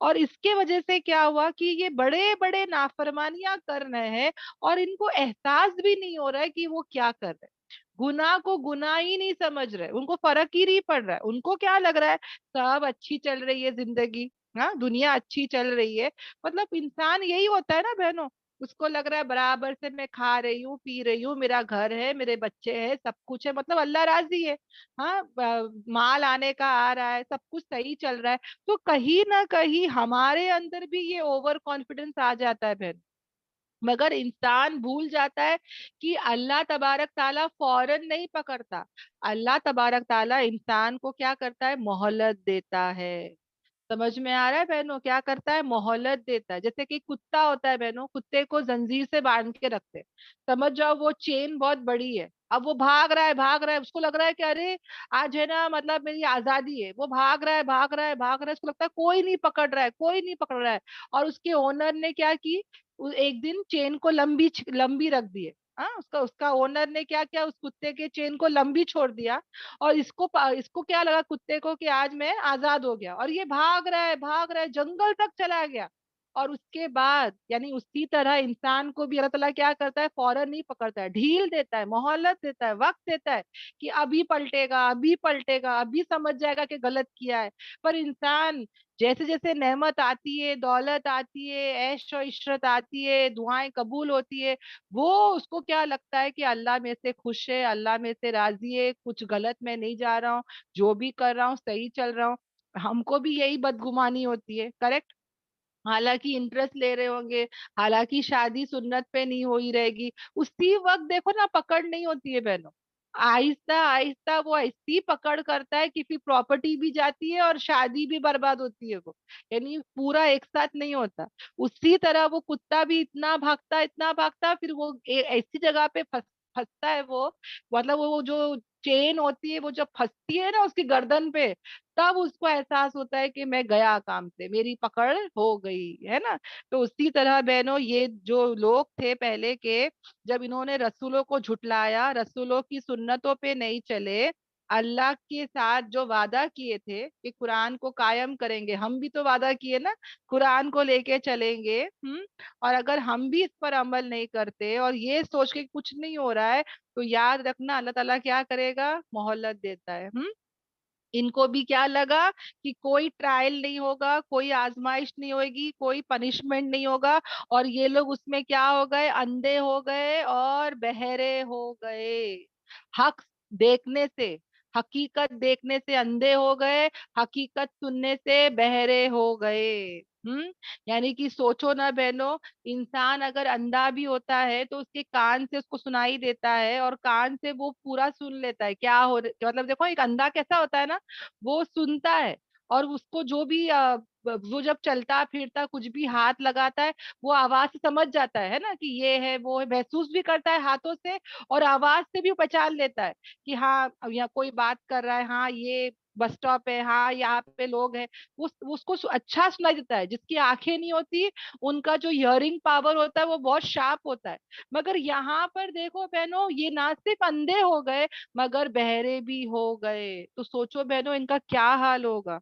اور اس کے وجہ سے کیا ہوا کہ یہ بڑے بڑے نافرمانیاں کر رہے ہیں اور ان کو احساس بھی نہیں ہو رہا ہے کہ وہ کیا کر رہے ہیں. گناہ کو گناہ ہی نہیں سمجھ رہے, ان کو فرق ہی نہیں پڑ رہا ہے. ان کو کیا لگ رہا ہے, سب اچھی چل رہی ہے زندگی, ہاں دنیا اچھی چل رہی ہے. مطلب انسان یہی ہوتا ہے نا بہنوں, اس کو لگ رہا ہے برابر سے میں کھا رہی ہوں, پی رہی ہوں, میرا گھر ہے, میرے بچے ہیں, سب کچھ ہے, مطلب اللہ راضی ہے, ہاں مال آنے کا آ رہا ہے, سب کچھ صحیح چل رہا ہے. تو کہیں نہ کہیں ہمارے اندر بھی یہ اوور کانفیڈنس آ جاتا ہے بہن, مگر انسان بھول جاتا ہے کہ اللہ تبارک تعالیٰ فوراً نہیں پکڑتا. اللہ تبارک تعالیٰ انسان کو کیا کرتا ہے, مہلت دیتا ہے. سمجھ میں آ رہا ہے بہنوں, کیا کرتا ہے, مہلت دیتا ہے. جیسے کہ کتا ہوتا ہے بہنوں, کتے کو زنجیر سے باندھ کے رکھتے, سمجھ جاؤ وہ چین بہت بڑی ہے, اب وہ بھاگ رہا ہے بھاگ رہا ہے, اس کو لگ رہا ہے کہ ارے آج ہے نا مطلب میری آزادی ہے, وہ بھاگ رہا ہے بھاگ رہا ہے بھاگ رہا ہے, اس کو لگتا ہے کوئی نہیں پکڑ رہا ہے, کوئی نہیں پکڑ رہا ہے. اور اس کے اونر نے کیا کی, ایک دن چین کو لمبی لمبی رکھ دی ہے. ہاں اس کا اونر نے کیا کیا, اس کتے کے چین کو لمبی چھوڑ دیا, اور اس کو کیا لگا کتے کو کہ آج میں آزاد ہو گیا, اور یہ بھاگ رہا ہے جنگل تک چلا گیا. اور اس کے بعد یعنی اسی طرح انسان کو بھی اللہ تعالیٰ کیا کرتا ہے, فوراً نہیں پکڑتا ہے, ڈھیل دیتا ہے, مہلت دیتا ہے, وقت دیتا ہے کہ ابھی پلٹے گا, ابھی پلٹے گا, ابھی سمجھ جائے گا کہ غلط کیا ہے. پر انسان جیسے جیسے نعمت آتی ہے, دولت آتی ہے, عیش و عشرت آتی ہے, دعائیں قبول ہوتی ہے, وہ اس کو کیا لگتا ہے کہ اللہ میں سے خوش ہے, اللہ میں سے راضی ہے, کچھ غلط میں نہیں جا رہا ہوں, جو بھی کر رہا ہوں صحیح چل رہا ہوں. ہم کو بھی یہی بدگمانی ہوتی ہے, کریکٹ. حالانکہ انٹرسٹ لے رہے ہوں گے, حالانکہ شادی سنت پہ نہیں ہوئی رہے گی, اسی وقت دیکھو نا پکڑ نہیں ہوتی ہے بہنوں. آہستہ آہستہ وہ ایسی پکڑ کرتا ہے کہ پھر پراپرٹی بھی جاتی ہے اور شادی بھی برباد ہوتی ہے. وہ یعنی پورا ایک ساتھ نہیں ہوتا. اسی طرح وہ کتا بھی اتنا بھاگتا پھر وہ ایسی جگہ پہ پھنستا ہے. وہ مطلب وہ جو چین ہوتی ہے وہ جب پھنستی ہے نا اس کی گردن پہ, تب اس کو احساس ہوتا ہے کہ میں گیا کام سے, میری پکڑ ہو گئی ہے نا. تو اسی طرح بہنوں یہ جو لوگ تھے پہلے کے, جب انہوں نے رسولوں کو جھٹلایا, رسولوں کی سنتوں پہ نہیں چلے, اللہ کے ساتھ جو وعدہ کیے تھے کہ قرآن کو قائم کریں گے, ہم بھی تو وعدہ کیے نا قرآن کو لے کے چلیں گے, اور اگر ہم بھی اس پر عمل نہیں کرتے اور یہ سوچ کے کچھ نہیں ہو رہا ہے, تو یاد رکھنا اللہ تعالیٰ کیا کرے گا, مہلت دیتا ہے. ان کو بھی کیا لگا کہ کوئی ٹرائل نہیں ہوگا, کوئی آزمائش نہیں ہوگی, کوئی پنشمنٹ نہیں ہوگا, اور یہ لوگ اس میں کیا ہو گئے, اندھے ہو گئے اور بہرے ہو گئے. حق دیکھنے سے, حقیقت دیکھنے سے اندھے ہو گئے, حقیقت سننے سے بہرے ہو گئے. یعنی کہ سوچو نا بہنوں, انسان اگر اندھا بھی ہوتا ہے تو اس کے کان سے اس کو سنائی دیتا ہے, اور کان سے وہ پورا سن لیتا ہے کیا ہو مطلب دیکھو ایک اندھا کیسا ہوتا ہے نا, وہ سنتا ہے, اور اس کو جو بھی وہ جب چلتا پھرتا کچھ بھی ہاتھ لگاتا ہے وہ آواز سے سمجھ جاتا ہے نا کہ یہ ہے وہ ہے, محسوس بھی کرتا ہے ہاتھوں سے, اور آواز سے بھی پہچان لیتا ہے کہ ہاں یا کوئی بات کر رہا ہے, ہاں یہ بس اسٹاپ ہے, ہاں یہاں پہ لوگ ہیں. اس کو اچھا سنائی دیتا ہے. جس کی آنکھیں نہیں ہوتی ان کا جو ہیئرنگ پاور ہوتا ہے وہ بہت شارپ ہوتا ہے. مگر یہاں پر دیکھو بہنوں, یہ نہ صرف اندھے ہو گئے مگر بہرے بھی ہو گئے. تو سوچو بہنوں ان کا کیا حال ہوگا.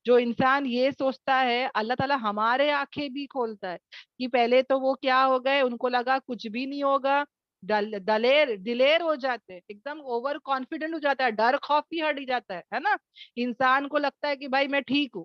جو انسان یہ سوچتا ہے, اللہ تعالیٰ ہمارے آنکھیں بھی کھولتا ہے کہ پہلے تو وہ کیا ہو گئے, ان کو لگا کچھ بھی نہیں ہوگا, دلیر ہو جاتے ہیں, ایک دم اوور کانفیڈنٹ ہو جاتا ہے, ڈر خوف بھی ہٹ جاتا ہے نا. انسان کو لگتا ہے کہ بھائی میں ٹھیک ہوں,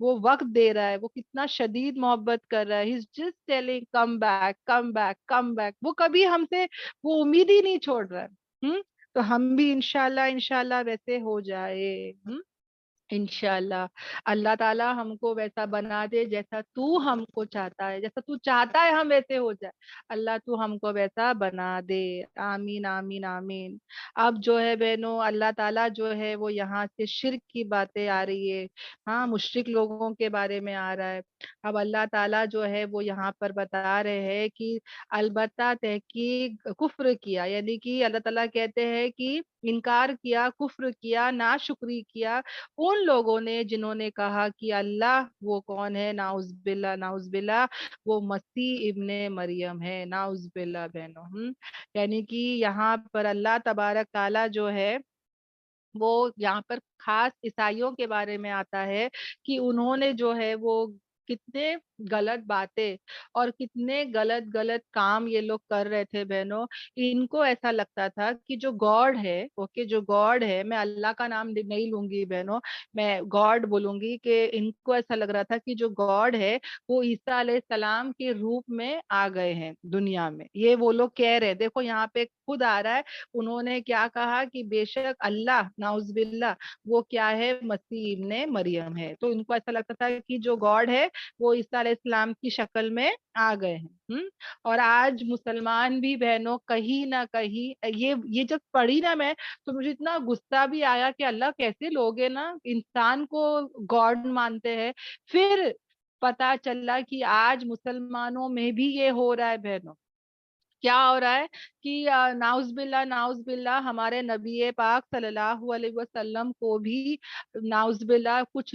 وہ وقت دے رہا ہے, وہ کتنا شدید محبت کر رہا ہے. He's just telling come back, come back, come back. وہ کبھی ہم سے وہ امید ہی نہیں چھوڑ رہا ہے. تو ہم بھی انشاءاللہ ویسے ہو جائے. انشاءاللہ اللہ تعالیٰ ہم کو ویسا بنا دے جیسا تو ہم کو چاہتا ہے, جیسا تو چاہتا ہے ہم ویسے ہو جائے. اللہ تو ہم کو ویسا بنا دے. آمین آمین آمین. اب جو ہے بہنوں, اللہ تعالیٰ جو ہے وہ یہاں سے شرک کی باتیں آ رہی ہے, ہاں مشرک لوگوں کے بارے میں آ رہا ہے. اب اللہ تعالیٰ جو ہے وہ یہاں پر بتا رہے ہیں کہ البتہ تحقیق کفر کیا, یعنی کہ اللہ تعالیٰ کہتے ہیں کہ انکار کیا, کفر کیا, ناشکری کیا ان لوگوں نے جنہوں نے کہا کہ اللہ وہ کون ہے. نعوذ باللہ وہ مسیح ابن مریم ہے. نعوذ باللہ بہنوں. یعنی کہ یہاں پر اللہ تبارک تعالیٰ جو ہے وہ یہاں پر خاص عیسائیوں کے بارے میں آتا ہے کہ انہوں نے جو ہے وہ کتنے غلط باتیں اور کتنے غلط کام یہ لوگ کر رہے تھے بہنوں. ان کو ایسا لگتا تھا کہ جو گاڈ ہے, اوکے, جو گاڈ ہے, میں اللہ کا نام نہیں لوں گی بہنوں, میں گاڈ بولوں گی, کہ ان کو ایسا لگ رہا تھا کہ جو گاڈ ہے وہ عیسیٰ علیہ السلام کے روپ میں آ گئے ہیں دنیا میں. یہ وہ لوگ کہہ رہے, دیکھو یہاں پہ خود آ رہا ہے. انہوں نے کیا کہا کہ بے شک اللہ نعوذ باللہ وہ کیا ہے, مسیح ابن مریم ہے. تو ان کو ایسا لگتا تھا کہ جو گاڈ ہے وہ عیسیٰ علیہ السلام کی شکل میں آ گئے ہیں. اور آج مسلمان بھی بہنوں کہیں نہ کہیں یہ جب پڑھی نا میں, تو مجھے اتنا غصہ بھی آیا کہ اللہ کیسے لوگ ہیں نا انسان کو گاڈ مانتے ہیں. پھر پتا چلا کہ آج مسلمانوں میں بھی یہ ہو رہا ہے بہنوں. کیا ہو رہا ہے کہ نعوذ باللہ ہمارے نبی پاک صلی اللہ علیہ وسلم کو بھی نعوذ باللہ کچھ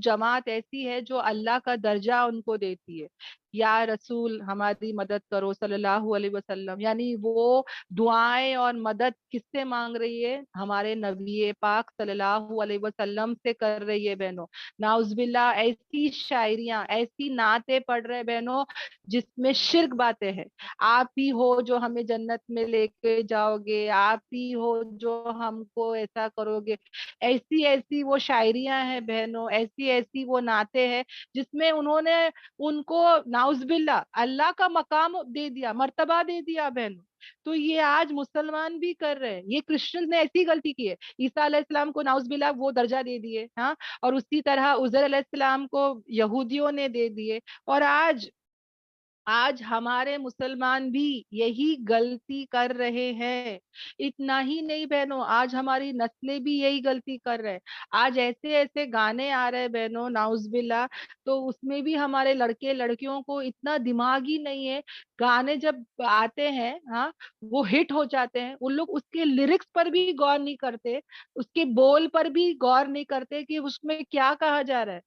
جماعت ایسی ہے جو اللہ کا درجہ ان کو دیتی ہے. یا رسول ہماری مدد کرو صلی اللہ علیہ وسلم, یعنی وہ دعائیں اور مدد کس سے مانگ رہی ہے, ہمارے نبی پاک صلی اللہ علیہ وسلم سے کر رہی ہے بہنوں. نعوذ باللہ ایسی شاعریاں, ایسی نعتیں پڑھ رہے بہنوں جس میں شرک باتیں ہیں. آپ ہی ہو جو ہمیں جنت میں لے کے جاؤ گے, آپ ہی ہو جو ہم کو ایسا کرو گے. ایسی وہ شاعریاں ہیں بہنوں, ایسی وہ نعتیں ہیں جس میں انہوں نے ان کو نعوذ باللہ اللہ کا مقام دے دیا, مرتبہ دے دیا بہنوں. تو یہ آج مسلمان بھی کر رہے ہیں. یہ کرسچن نے ایسی غلطی کی ہے, عیسیٰ علیہ السلام کو نعوذ باللہ وہ درجہ دے دیے, ہاں, اور اسی طرح عزیر علیہ السلام کو یہودیوں نے دے دیے. اور آج ہمارے مسلمان بھی یہی غلطی کر رہے ہیں. اتنا ہی نہیں بہنوں, آج ہماری نسلیں بھی یہی غلطی کر رہے ہیں. آج ایسے گانے آ رہے بہنوں نعوذ باللہ, تو اس میں بھی ہمارے لڑکے لڑکیوں کو اتنا دماغ ہی نہیں ہے. گانے جب آتے ہیں, ہاں, وہ ہٹ ہو جاتے ہیں, ان لوگ اس کے لیرکس پر بھی غور نہیں کرتے, اس کے بول پر بھی غور نہیں کرتے کہ اس میں کیا کہا جا رہا ہے.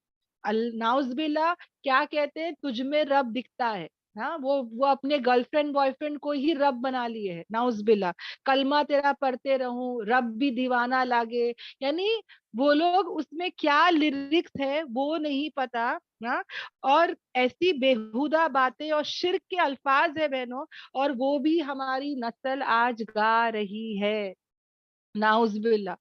نعوذ باللہ کیا کہتے ہیں, تجھ میں رب دکھتا ہے. ہاں, وہ اپنے گرل فرینڈ بوائے فرینڈ کو ہی رب بنا لیے ہے. نعوذ باللہ کلمہ تیرا پڑھتے رہوں رب بھی دیوانہ لاگے. یعنی وہ لوگ اس میں کیا لیرکس ہے وہ نہیں پتا. ہاں, اور ایسی بےہودہ باتیں اور شرک کے الفاظ ہے بہنوں, اور وہ بھی ہماری نسل آج گا رہی ہے. نعوذ باللہ.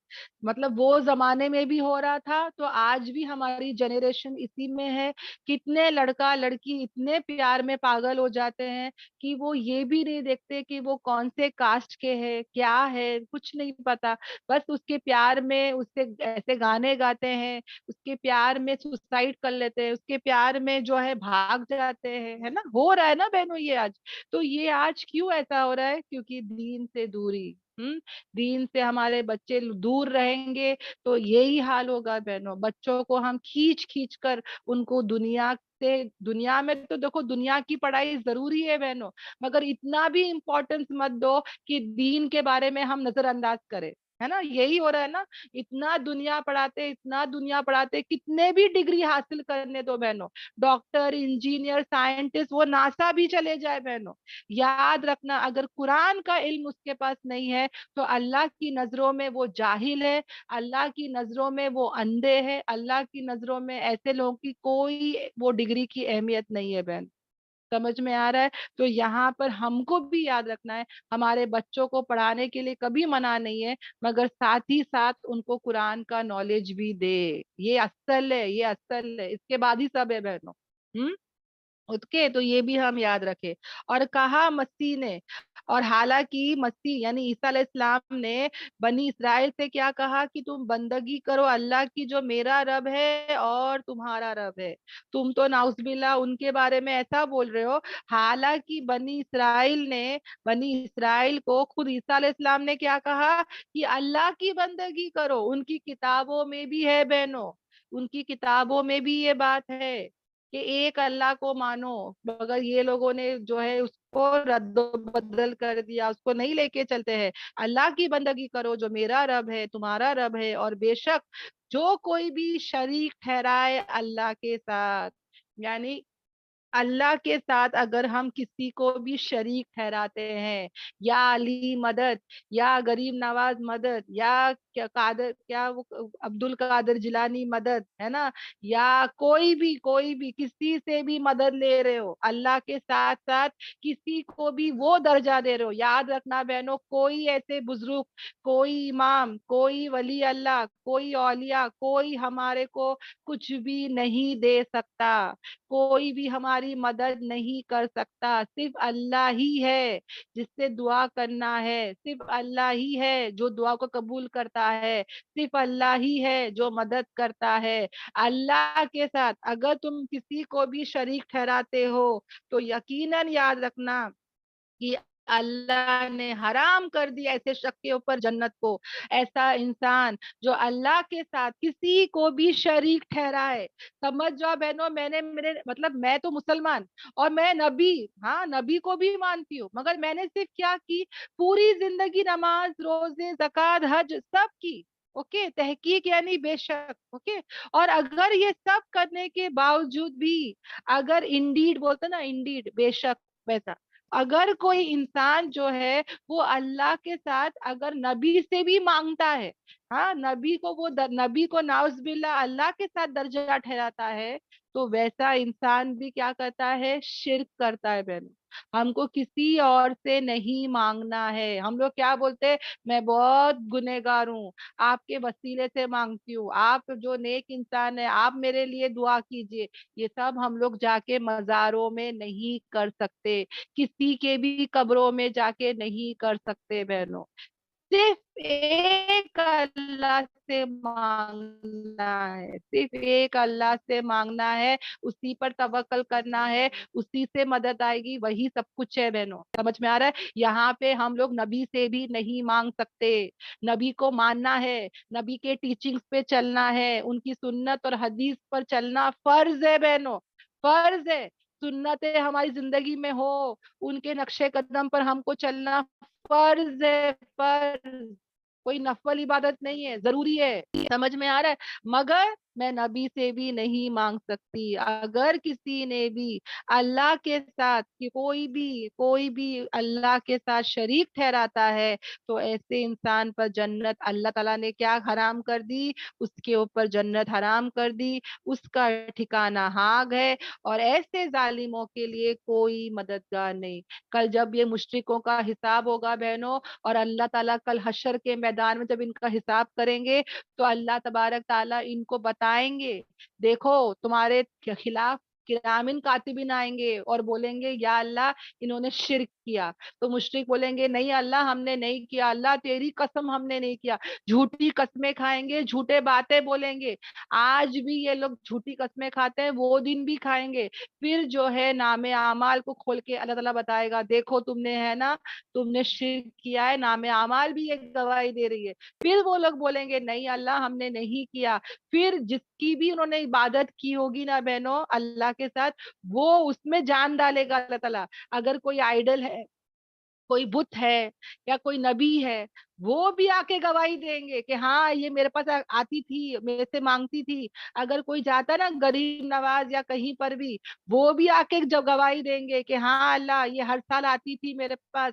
مطلب وہ زمانے میں بھی ہو رہا تھا تو آج بھی ہماری جنریشن اسی میں ہے. کتنے لڑکا لڑکی اتنے پیار میں پاگل ہو جاتے ہیں کہ وہ یہ بھی نہیں دیکھتے کہ وہ کون سے کاسٹ کے ہے, کیا ہے, کچھ نہیں پتا. بس اس کے پیار میں اس سے ایسے گانے گاتے ہیں, اس کے پیار میں سوسائڈ کر لیتے ہیں, اس کے پیار میں جو ہے بھاگ جاتے ہیں, ہے نا. ہو رہا ہے نا بہنوں یہ آج. تو یہ آج کیوں ایسا ہو رہا ہے, کیونکہ دین سے دوری. دین سے ہمارے بچے دور رہیں گے تو یہی حال ہوگا بہنوں. بچوں کو ہم کھینچ کر ان کو دنیا میں تو دیکھو دنیا کی پڑھائی ضروری ہے بہنوں, مگر اتنا بھی امپورٹنس مت دو کہ دین کے بارے میں ہم نظر انداز کریں, ہے نا. یہی ہو رہا ہے نا, اتنا دنیا پڑھاتے کتنے بھی ڈگری حاصل کرنے دو بہنوں, ڈاکٹر, انجینئر, سائنٹسٹ, وہ ناسا بھی چلے جائے بہنوں. یاد رکھنا اگر قرآن کا علم اس کے پاس نہیں ہے تو اللہ کی نظروں میں وہ جاہل ہے, اللہ کی نظروں میں وہ اندھے ہے, اللہ کی نظروں میں ایسے لوگوں کی کوئی وہ ڈگری کی اہمیت نہیں ہے بہن. سمجھ میں آ رہا ہے؟ تو یہاں پر ہم کو بھی یاد رکھنا ہے، ہمارے بچوں کو پڑھانے کے لیے کبھی منع نہیں ہے، مگر ساتھ ہی ساتھ ان کو قرآن کا نالج بھی دے. یہ اصل ہے، یہ اصل ہے، اس کے بعد ہی سب ہے بہنوں. اوکے، تو یہ بھی ہم یاد رکھے. اور کہا مسیح نے، اور حالانکہ مسیح یعنی عیسیٰ علیہ السلام نے بنی اسرائیل سے کیا کہا کہ تم بندگی کرو اللہ کی جو میرا رب ہے اور تمہارا رب ہے. تم تو نعوذ باللہ ان کے بارے میں ایسا بول رہے ہو. حالانکہ بنی اسرائیل کو خود عیسیٰ علیہ السلام نے کیا کہا کہ اللہ کی بندگی کرو. ان کی کتابوں میں بھی ہے بہنوں، ان کی کتابوں میں بھی یہ بات ہے کہ ایک اللہ کو مانو. مگر یہ لوگوں نے جو ہے اس کو رد و بدل کر دیا، اس کو نہیں لے کے چلتے ہیں. اللہ کی بندگی کرو جو میرا رب ہے تمہارا رب ہے، اور بے شک جو کوئی بھی شریک ٹھہرائے اللہ کے ساتھ، یعنی اللہ کے ساتھ اگر ہم کسی کو بھی شریک ٹھہراتے ہیں، یا علی مدد، یا غریب نواز مدد، یا عبد القادر جیلانی مدد ہے نا، یا کوئی بھی کسی سے بھی مدد لے رہے ہو، اللہ کے ساتھ ساتھ کسی کو بھی وہ درجہ دے رہے ہو. یاد رکھنا بہنوں، کوئی ایسے بزرگ، کوئی امام، کوئی ولی اللہ، کوئی اولیاء، کوئی ہمارے کو کچھ بھی نہیں دے سکتا، کوئی بھی ہماری مدد نہیں کر سکتا. صرف اللہ ہی ہے جس سے دعا کرنا ہے، صرف اللہ ہی ہے جو دعا کو قبول کرتا ہے، صرف اللہ ہی ہے جو مدد کرتا ہے. اللہ کے ساتھ اگر تم کسی کو بھی شریک ٹھہراتے ہو تو یقیناً یاد رکھنا کہ اللہ نے حرام کر دیا ایسے شخص کے اوپر جنت کو. ایسا انسان جو اللہ کے ساتھ کسی کو بھی شریک ٹھہرائے. سمجھ جاؤ بہنوں، میں تو مسلمان اور میں نبی، ہاں نبی کو بھی مانتی ہوں، مگر میں نے صرف کیا کی، پوری زندگی نماز، روزے، زکوٰۃ، حج سب کی. اوکے، تحقیق یعنی بے شک. اوکے، اور اگر یہ سب کرنے کے باوجود بھی اگر انڈیڈ بولتے نا، انڈیڈ بے شک، ویسا اگر کوئی انسان جو ہے وہ اللہ کے ساتھ اگر نبی سے بھی مانگتا ہے، ہاں نبی کو نعوذ باللہ اللہ کے ساتھ درجہ ٹھہراتا ہے، تو ویسا انسان بھی کیا کرتا ہے، شرک کرتا ہے. بہن، ہم کو کسی اور سے نہیں مانگنا ہے. ہم لوگ کیا بولتے ہیں، میں بہت گنہگار ہوں، آپ کے وسیلے سے مانگتی ہوں، آپ جو نیک انسان ہے آپ میرے لیے دعا کیجئے. یہ سب ہم لوگ جا کے مزاروں میں نہیں کر سکتے، کسی کے بھی قبروں میں جا کے نہیں کر سکتے. بہنوں، صرف ایک اللہ سے مانگنا ہے، صرف ایک اللہ سے مانگنا ہے، اسی پر توکل کرنا ہے، اسی سے مدد آئے گی، وہی سب کچھ ہے. بہنوں سمجھ میں آ رہا ہے؟ یہاں پہ ہم لوگ نبی سے بھی نہیں مانگ سکتے. نبی کو ماننا ہے، نبی کے ٹیچنگز پہ چلنا ہے، ان کی سنت اور حدیث پر چلنا فرض ہے. بہنوں فرض ہے، سنتیں ہماری زندگی میں ہو، ان کے نقش قدم پر ہم کو چلنا فرض ہے. فرض، کوئی نفل عبادت نہیں ہے، ضروری ہے. سمجھ میں آ رہا ہے؟ مگر میں نبی سے بھی نہیں مانگ سکتی. اگر کسی نے بھی اللہ کے ساتھ کوئی بھی اللہ کے ساتھ شریک ٹھہراتا ہے تو ایسے انسان پر جنت اللہ تعالیٰ نے کیا حرام کر دی، اس کے اوپر جنت حرام کر دی، اس کا ٹھکانہ آگ ہے، اور ایسے ظالموں کے لیے کوئی مددگار نہیں. کل جب یہ مشرکوں کا حساب ہوگا بہنوں، اور اللہ تعالیٰ کل حشر کے میدان میں جب ان کا حساب کریں گے تو اللہ تبارک تعالیٰ ان کو بتائیں گے، دیکھو تمہارے خلاف کرامن کاتبین آئیں گے اور بولیں گے یا اللہ انہوں نے شرک کیا. تو مشرک بولیں گے نہیں اللہ ہم نے نہیں کیا، اللہ تیری قسم ہم نے نہیں کیا. جھوٹی قسمیں کھائیں گے، جھوٹے باتیں بولیں گے. آج بھی یہ لوگ جھوٹی قسمیں کھاتے ہیں، وہ دن بھی کھائیں گے. پھر جو ہے نام اعمال کو کھول کے اللہ تعالیٰ بتائے گا، دیکھو تم نے ہے نا، تم نے شرک کیا ہے. نام اعمال بھی ایک گواہی دے رہی ہے. پھر وہ لوگ بولیں گے نہیں اللہ ہم نے نہیں کیا. پھر جس کی بھی انہوں نے عبادت کی ہوگی نا بہنوں اللہ کے ساتھ، وہ اس میں جان ڈالے گا اللہ تعالیٰ. اگر کوئی آئیڈل ہے، کوئی بت ہے، یا کوئی نبی ہے، وہ بھی آ کے گواہی دیں گے کہ ہاں یہ میرے پاس آتی تھی، میرے سے مانگتی تھی. اگر کوئی جاتا نا غریب نواز یا کہیں پر بھی، وہ بھی آ کے جب گواہی دیں گے کہ ہاں اللہ یہ ہر سال آتی تھی میرے پاس،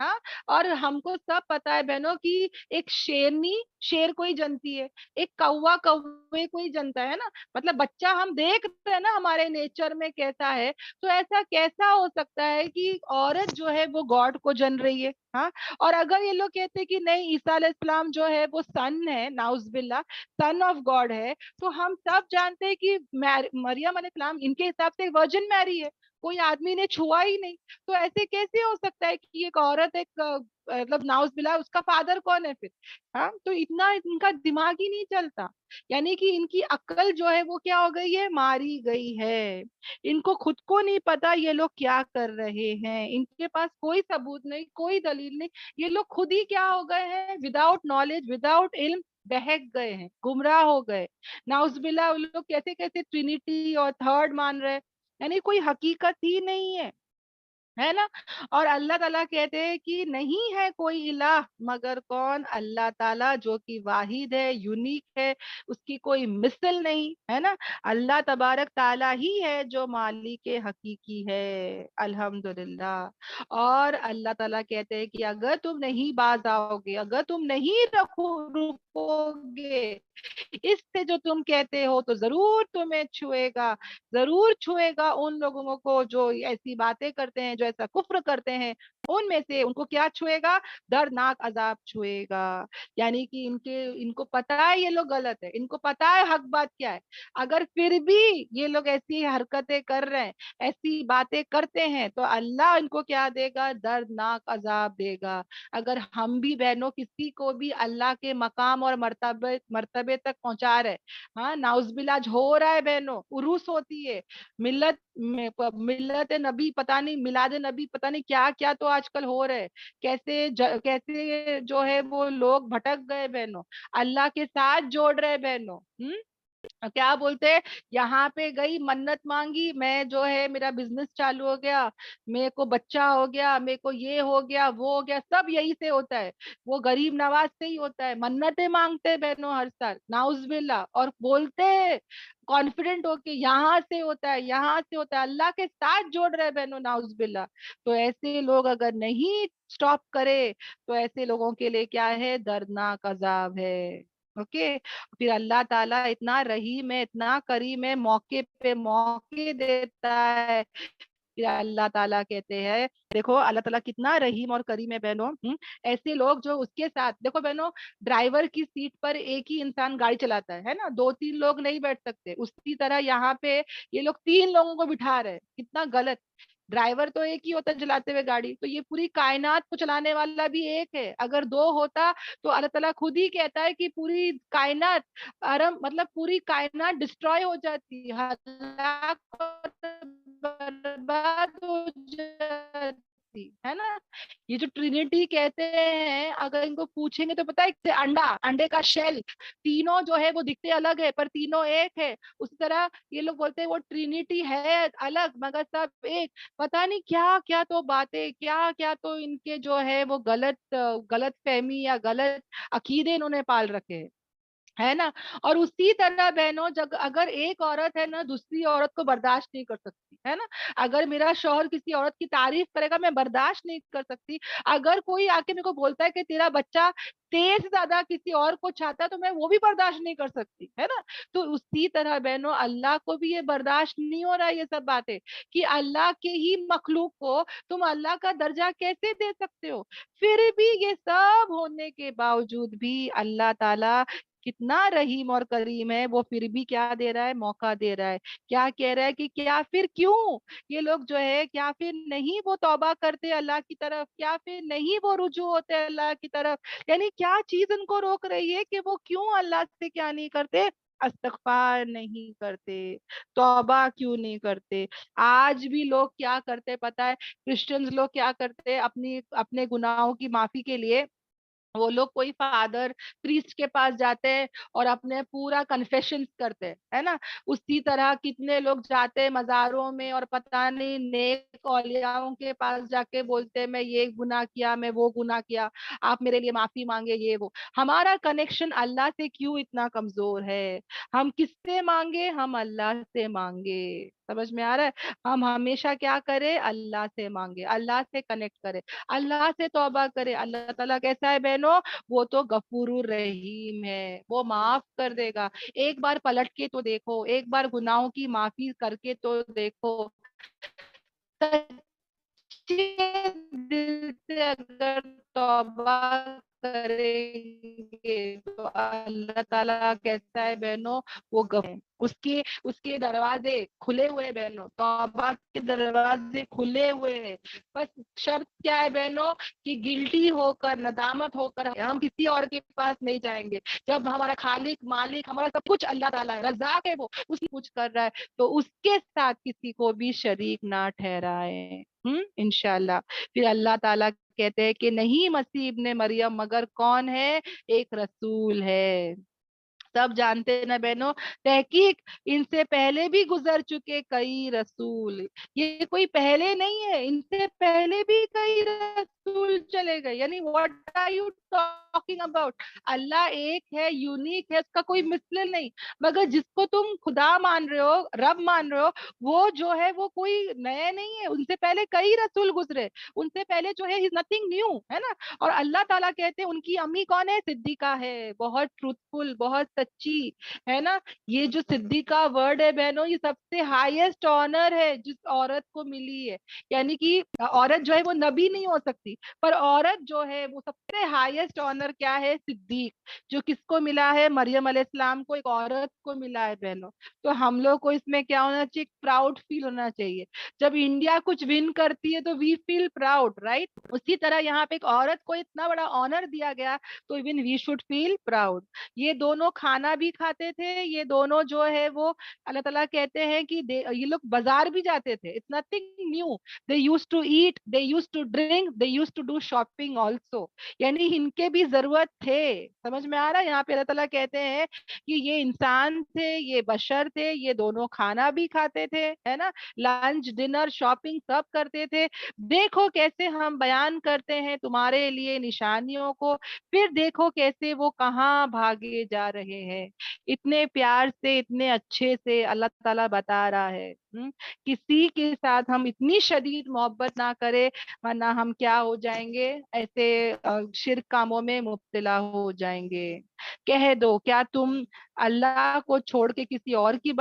ہاں. اور ہم کو سب پتا ہے بہنوں کہ ایک شیرنی شیر کو ہی جنتی ہے, ایک کوا کوے کو ہی جنتا ہے نا. مطلب بچہ ہم دیکھ رہے ہیں نا ہمارے نیچر میں کیسا ہے, تو ایسا کیسا ہو سکتا ہے کہ عورت جو ہے وہ گاڈ کو جن رہی ہے. ہاں. اور اگر یہ لوگ کہتے کہ نہیں عیسیٰ علیہ السلام جو ہے وہ سن ہے, ناؤز باللہ, سن آف گاڈ ہے, تو ہم سب جانتے ہیں کہ مریم علیہ السلام ان کے حساب سے ورجن میری ہے, کوئی آدمی نے چھوا ہی نہیں. تو ایسے کیسے ہو سکتا ہے کہ ایک عورت ایک مطلب ناؤز باللہ اس کا فادر کون ہے پھر؟ ہاں. تو اتنا ان کا دماغ ہی نہیں چلتا, یعنی کہ ان کی عقل جو ہے وہ کیا ہو گئی ہے, ماری گئی ہے. ان کو خود کو نہیں پتا یہ لوگ کیا کر رہے ہیں, ان کے پاس کوئی ثبوت نہیں, کوئی دلیل نہیں. یہ لوگ خود ہی کیا ہو گئے ہیں, وداؤٹ نالج, وداؤٹ علم بہک گئے ہیں, گمراہ ہو گئے. ناؤز باللہ ان لوگ کیسے کیسے ٹرینیٹی اور تھرڈ مان رہے, یعنی کوئی حقیقت ہی نہیں ہے نا. اور اللہ تعالیٰ کہتے ہیں کہ نہیں ہے کوئی الہ مگر کون, اللہ تعالیٰ جو کہ واحد ہے, یونیک ہے, اس کی کوئی مثل نہیں ہے نا. اللہ تبارک تعالیٰ ہی ہے جو مالک حقیقی ہے. الحمدللہ. اور اللہ تعالیٰ کہتے ہیں کہ اگر تم نہیں باز آؤ گے, اگر تم نہیں رکو گے اس سے جو تم کہتے ہو, تو ضرور تمہیں چھوئے گا, ضرور چھوئے گا ان لوگوں کو جو ایسی باتیں کرتے ہیں, جو ایسا کفر کرتے ہیں. ان میں سے ان کو کیا چھوئے گا, دردناک عذاب چھوئے گا. یعنی کہ ان کو پتا ہے یہ لوگ غلط ہے, ان کو پتا ہے حق بات کیا ہے, اگر پھر بھی یہ لوگ ایسی حرکتیں کر رہے ہیں, ایسی باتیں کرتے ہیں, تو اللہ ان کو کیا دے گا, دردناک عذاب دے گا. اگر ہم بھی بہنوں کسی کو بھی اللہ کے مقام اور مرتبے تک پہنچا رہے, ہاں ناؤز باللہ ہو رہا ہے بہنوں, عروس ہوتی ہے, ملت نبی پتہ نہیں, میلاد نبی پتہ نہیں کیا کیا تو آج کل ہو رہے, کیسے جو ہے وہ لوگ بھٹک گئے بہنوں, اللہ کے ساتھ جوڑ رہے بہنوں. کیا بولتے, یہاں پہ گئی منت مانگی, میں جو ہے میرا بزنس چالو ہو گیا, میرے کو بچہ ہو گیا, میرے کو یہ ہو گیا, وہ ہو گیا, سب یہی سے ہوتا ہے, وہ غریب نواز سے ہی ہوتا ہے. منتیں مانگتے بہنوں ہر سال, ناؤز باللہ, اور بولتے کانفیڈنٹ ہو کے یہاں سے ہوتا ہے, یہاں سے ہوتا ہے, اللہ کے ساتھ جوڑ رہے بہنوں ناؤز باللہ. تو ایسے لوگ اگر نہیں سٹاپ کرے تو ایسے لوگوں کے لیے کیا ہے, دردناک عذاب ہے. اوکے. پھر اللہ تعالیٰ اتنا رحیم ہے, اتنا کریم ہے, موقع پہ موقع دیتا ہے. پھر اللہ تعالیٰ کہتے ہیں, دیکھو اللہ تعالیٰ کتنا رحیم اور کریم ہے بہنوں. ایسے لوگ جو اس کے ساتھ, دیکھو بہنوں, ڈرائیور کی سیٹ پر ایک ہی انسان گاڑی چلاتا ہے نا, 2-3 لوگ نہیں بیٹھ سکتے. اسی طرح یہاں پہ یہ لوگ 3 لوگوں کو بٹھا رہے, کتنا غلط. ڈرائیور تو ایک ہی ہوتا ہے چلاتے ہوئے گاڑی, تو یہ پوری کائنات کو چلانے والا بھی ایک ہے. اگر 2 ہوتا تو اللہ تعالیٰ خود ہی کہتا ہے کہ پوری کائنات مطلب پوری کائنات ڈسٹروائے ہو جاتی, ہلاک برباد ہو جاتی ہے نا. یہ جو ٹرینیٹی کہتے ہیں, اگر ان کو پوچھیں گے تو پتا ہے, انڈے کا شیل, تینوں جو ہے وہ دکھتے الگ ہے پر تینوں ایک ہے. اسی طرح یہ لوگ بولتے ہیں وہ ٹرینیٹی ہے الگ مگر سب ایک. پتا نہیں کیا کیا تو باتیں, کیا کیا تو ان کے جو ہے وہ غلط فہمی یا غلط عقیدے انہوں نے پال رکھے ہے نا. اور اسی طرح بہنوں, اگر ایک عورت ہے نا دوسری عورت کو برداشت نہیں کر سکتی ہے نا, اگر میرا شوہر کسی عورت کی تعریف کرے گا میں برداشت نہیں کر سکتی. اگر کوئی آ کے میرے کو بولتا ہے کہ تیرا بچہ تیز زیادہ کسی اور کو چاہتا ہے تو میں وہ بھی برداشت نہیں کر سکتی ہے نا. تو اسی طرح بہنوں اللہ کو بھی یہ برداشت نہیں ہو رہا ہے یہ سب باتیں, کہ اللہ کے ہی مخلوق کو تم اللہ کا درجہ کیسے دے سکتے ہو. پھر بھی یہ سب ہونے کے باوجود بھی اللہ تعالیٰ کتنا رحیم اور کریم ہے, وہ پھر بھی کیا دے رہا ہے, موقع دے رہا ہے. کیا کہہ رہا ہے کہ کیا پھر کیوں یہ لوگ جو ہے, کیا پھر نہیں وہ توبہ کرتے اللہ کی طرف, کیا پھر نہیں وہ رجوع ہوتے اللہ کی طرف. یعنی کیا چیز ان کو روک رہی ہے کہ وہ کیوں اللہ سے کیا نہیں کرتے, استغفار نہیں کرتے, توبہ کیوں نہیں کرتے. آج بھی لوگ کیا کرتے پتا ہے, کرسچنز لوگ کیا کرتے, اپنے گناہوں کی معافی کے لیے وہ لوگ کوئی فادر پریسٹ کے پاس جاتے ہیں اور اپنے پورا کنفیشن کرتے ہے نا، اسی طرح کتنے لوگ جاتے ہیں مزاروں میں اور پتہ نہیں نیک اولیاؤں کے پاس جا کے بولتے ہیں میں یہ گناہ کیا، میں وہ گناہ کیا، آپ میرے لیے معافی مانگے، یہ وہ۔ ہمارا کنیکشن اللہ سے کیوں اتنا کمزور ہے؟ ہم کس سے مانگے؟ ہم اللہ سے مانگے۔ سمجھ میں آ رہا ہے؟ ہم ہمیشہ کیا کرے؟ اللہ سے مانگے، اللہ سے کنیکٹ کرے، اللہ سے توبہ کرے۔ اللہ تعالیٰ کیسا ہے بہنوں؟ وہ تو غفور الرحیم ہے، وہ معاف کر دے گا۔ ایک بار پلٹ کے تو دیکھو، ایک بار گناہوں کی معافی کر کے تو دیکھو، سچے دل سے اگر توبہ کریں گے تو اللہ تعالیٰ کیسا ہے بہنوں؟ وہ اس کے دروازے کھلے ہوئے بہنوں، توبہ کے دروازے کھلے ہوئے ہیں۔ بس شرط کیا ہے بہنوں؟ کہ گلٹی ہو کر، ندامت ہو کر ہم کسی اور کے پاس نہیں جائیں گے۔ جب ہمارا خالق، مالک، ہمارا سب کچھ اللہ تعالیٰ ہے، رزاق ہے، وہ اس کی کچھ کر رہا ہے تو اس کے ساتھ کسی کو بھی شریک نہ ٹھہرائے۔ انشاءاللہ۔ پھر اللہ تعالیٰ کہتے ہیں کہ نہیں مسیح ابن مریم مگر کون ہے؟ ایک رسول ہے۔ سب جانتے ہیں نا بہنوں، تحقیق ان سے پہلے بھی گزر چکے کئی رسول، یہ کوئی پہلے نہیں ہے، ان سے پہلے بھی کئی رسول چلے گئے۔ یعنی what are you talking about? اللہ ایک ہے، یونیک ہے، اس کا کوئی مثل نہیں۔ مگر جس کو تم خدا مان رہے ہو، رب مان رہے ہو، وہ جو ہے وہ کوئی نئے نہیں ہے، ان سے پہلے کئی رسول گزرے، ان سے پہلے جو ہے نتھنگ نیو ہے نا۔ اور اللہ تعالیٰ کہتے ہیں ان کی امی کون ہے؟ صدیقہ ہے، بہت ٹروتھفل، بہت سچی ہے نا۔ یہ جو صدیقہ ورڈ ہے بہنوں، یہ سب سے ہائیسٹ آنر ہے جس عورت کو ملی ہے۔ یعنی کہ عورت جو ہے وہ نبی نہیں ہو سکتی، پر عورت جو ہے وہ سب سے ہائیسٹ آنر کیا ہے؟ صدیق، جو کس کو ملا ہے؟ مریم علیہ السلام کو، ایک عورت کو ملا ہے بہنوں۔ تو ہم لوگ کو اس میں کیا ہونا چاہیے؟ پراؤڈ فیل ہونا چاہیے۔ جب انڈیا کچھ ون کرتی ہے تو وی فیل پراؤڈ، رائٹ؟ اسی طرح یہاں پہ ایک عورت کو اتنا بڑا آنر دیا گیا تو even we should feel proud. یہ دونوں کھانا بھی کھاتے تھے، یہ دونوں جو ہے وہ اللہ تعالیٰ کہتے ہیں کہ یہ لوگ بازار بھی جاتے تھے، it's nothing new, they use to eat, they use to drink, they use to do shopping also. یعنی ان کے بھی ضرورت تھے۔ سمجھ میں آ رہا ہے؟ یہاں پہ اللہ تعالیٰ کہتے ہیں کہ یہ انسان تھے، یہ بشر تھے، یہ دونوں کھانا بھی کھاتے تھے، ہے نا، لنچ ڈنر شاپنگ سب کرتے تھے۔ دیکھو کیسے ہم بیان کرتے ہیں تمہارے لیے نشانیوں کو، پھر دیکھو کیسے وہ کہاں بھاگے جا رہے ہیں۔ اتنے پیار سے، اتنے اچھے سے اللہ تعالیٰ بتا رہا ہے۔ کسی کے ساتھ ہم اتنی شدید محبت نہ کرے، ورنہ ہم کیا ہو جائیں گے؟ ایسے شرک کاموں میں مبتلا ہو جائیں گے۔ کہہ دو کیا تم اللہ کو چھوڑ کے کسی اور کی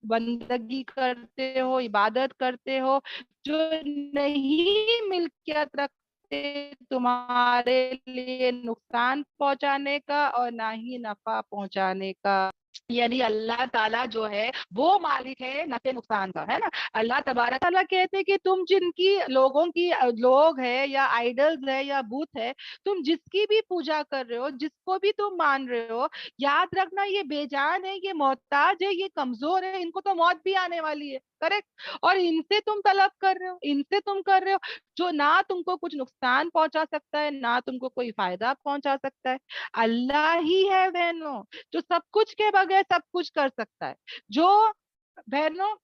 بندگی کرتے ہو، عبادت کرتے ہو، جو نہیں ملکیت رکھتے تمہارے لیے نقصان پہنچانے کا اور نہ ہی نفع پہنچانے کا؟ یعنی اللہ تعالیٰ جو ہے وہ مالک ہے نفع نقصان کا، ہے نا۔ اللہ تبارک تعالیٰ کہتے ہیں کہ تم جن کی لوگ ہے یا آئیڈلز ہے یا بت ہے، تم جس کی بھی پوجا کر رہے ہو، جس کو بھی تم مان رہے ہو، یاد رکھنا یہ بے جان ہے، یہ محتاج ہے، یہ کمزور ہے، ان کو تو موت بھی آنے والی ہے، کریکٹ؟ اور ان سے تم طلب کر رہے ہو، ان سے تم کر رہے ہو جو نہ تم کو کچھ نقصان پہنچا سکتا ہے، نہ تم کو کوئی فائدہ پہنچا سکتا ہے۔ اللہ ہی ہے بہنوں جو سب کچھ کے بغیر سب کچھ کر سکتا ہے۔ جو بہنوں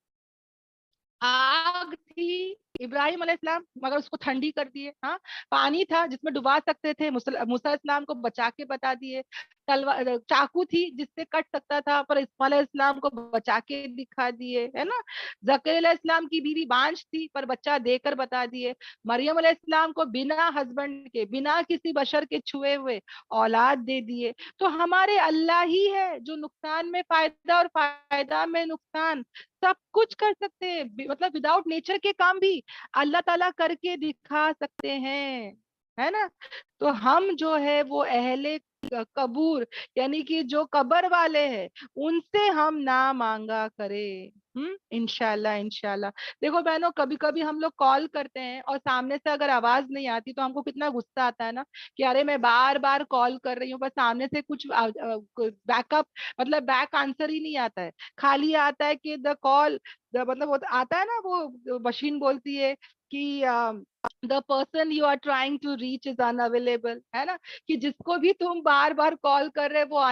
آگ تھی ابراہیم علیہ السلام، مگر اس کو ٹھنڈی کر دیے، ہاں۔ پانی تھا جس میں ڈبا سکتے تھے، موسیٰ علیہ السلام کو بچا کے بتا دیے۔ تلوار، چاقو تھی جس سے کٹ سکتا تھا، پر اسماعیل علیہ السلام کو بچا کے دکھا دیے، ہے نا۔ زکریا علیہ السلام کی بیوی بانجھ تھی پر بچہ دے کر بتا دیے۔ مریم علیہ السلام کو بنا ہسبینڈ کے، بنا کسی بشر کے چھوئے ہوئے اولاد دے دیے۔ تو ہمارے اللہ ہی ہے جو نقصان میں فائدہ اور فائدہ میں نقصان سب کچھ کر سکتے ہیں، مطلب وداؤٹ نیچر کے کام بھی اللہ تعالیٰ کر کے دکھا سکتے ہیں، ہے نا۔ تو ہم جو ہے وہ اہل قبور، یعنی کہ جو قبر والے ہیں، ان سے ہم نہ مانگا کرے۔ انشاءاللہ انشاءاللہ۔ دیکھو بہنوں، کبھی کبھی ہم لوگ کال کرتے ہیں اور سامنے سے اگر آواز نہیں آتی تو ہم کو کتنا غصہ آتا ہے نا، کہ ارے میں بار بار کال کر رہی ہوں، بس سامنے سے کچھ بیک اپ، مطلب بیک آنسر ہی نہیں آتا ہے، خالی آتا ہے کہ دا کال، مطلب آتا ہے نا وہ مشین بولتی ہے کہ the person you are trying to reach is unavailable, ہے نا, کہ جس کو بھی تم بار بار کال کر رہے وہ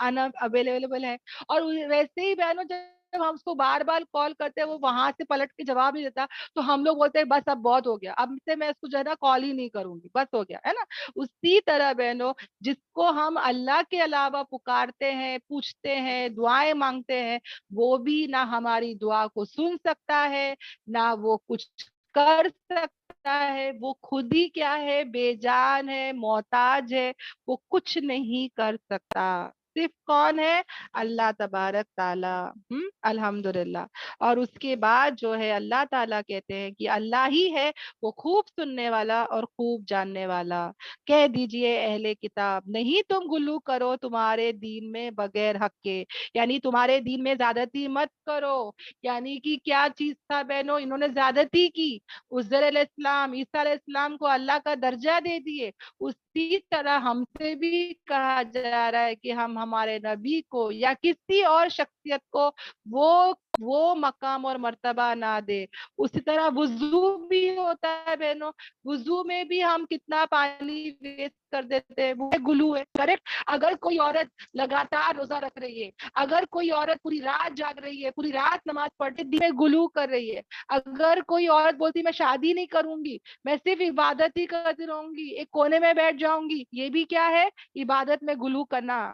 unavailable ہے. اور ویسے ہی بہنوں جب ہم اس کو بار بار کال کرتے ہیں وہ وہاں سے پلٹ کے جواب نہیں دیتا تو ہم لوگ بولتے ہیں بس اب بہت ہو گیا, اب سے میں اس کو جو ہے نا کال ہی نہیں کروں گی, بس ہو گیا, ہے نا. اسی طرح بہنوں جس کو ہم اللہ کے علاوہ پکارتے ہیں, پوچھتے ہیں, دعائیں مانگتے ہیں, وہ بھی نہ ہماری دعا کو سن سکتا ہے نہ وہ کچھ کر سکتا ہے. وہ خود ہی کیا ہے, بے جان ہے, محتاج ہے, وہ کچھ نہیں کر سکتا. صرف کون ہے؟ اللہ تبارک تعالی. الحمدللہ. اور اس کے بعد جو ہے اللہ تعالیٰ کہتے ہیں کہ اللہ ہی ہے وہ خوب سننے والا اور خوب جاننے والا. کہہ دیجئے اہل کتاب, نہیں تم غلو کرو تمہارے دین میں بغیر حق کے, یعنی تمہارے دین میں زیادتی مت کرو. یعنی کہ کیا چیز تھا بہنوں, انہوں نے زیادتی کی, عزیر علیہ السلام, عیسیٰ علیہ السلام کو اللہ کا درجہ دے دیے. اسی طرح ہم سے بھی کہا جا رہا ہے کہ ہم ہمارے نبی کو یا کسی اور شخصیت کو وہ مقام اور مرتبہ نہ دے. اسی طرح وضو بھی ہوتا ہے بہنوں, وضو میں بھی ہم کتنا پانی ویسٹ کر دیتے ہیں, وہ گلو ہے. کریکٹ. اگر کوئی عورت لگاتار روزہ رکھ رہی ہے, اگر کوئی عورت پوری رات جاگ رہی ہے, پوری رات نماز پڑھتے دن میں گلو کر رہی ہے, اگر کوئی عورت بولتی میں شادی نہیں کروں گی, میں صرف عبادت ہی کرتی رہوں گی, ایک کونے میں بیٹھ جاؤں گی, یہ بھی کیا ہے؟ عبادت میں گلو کرنا.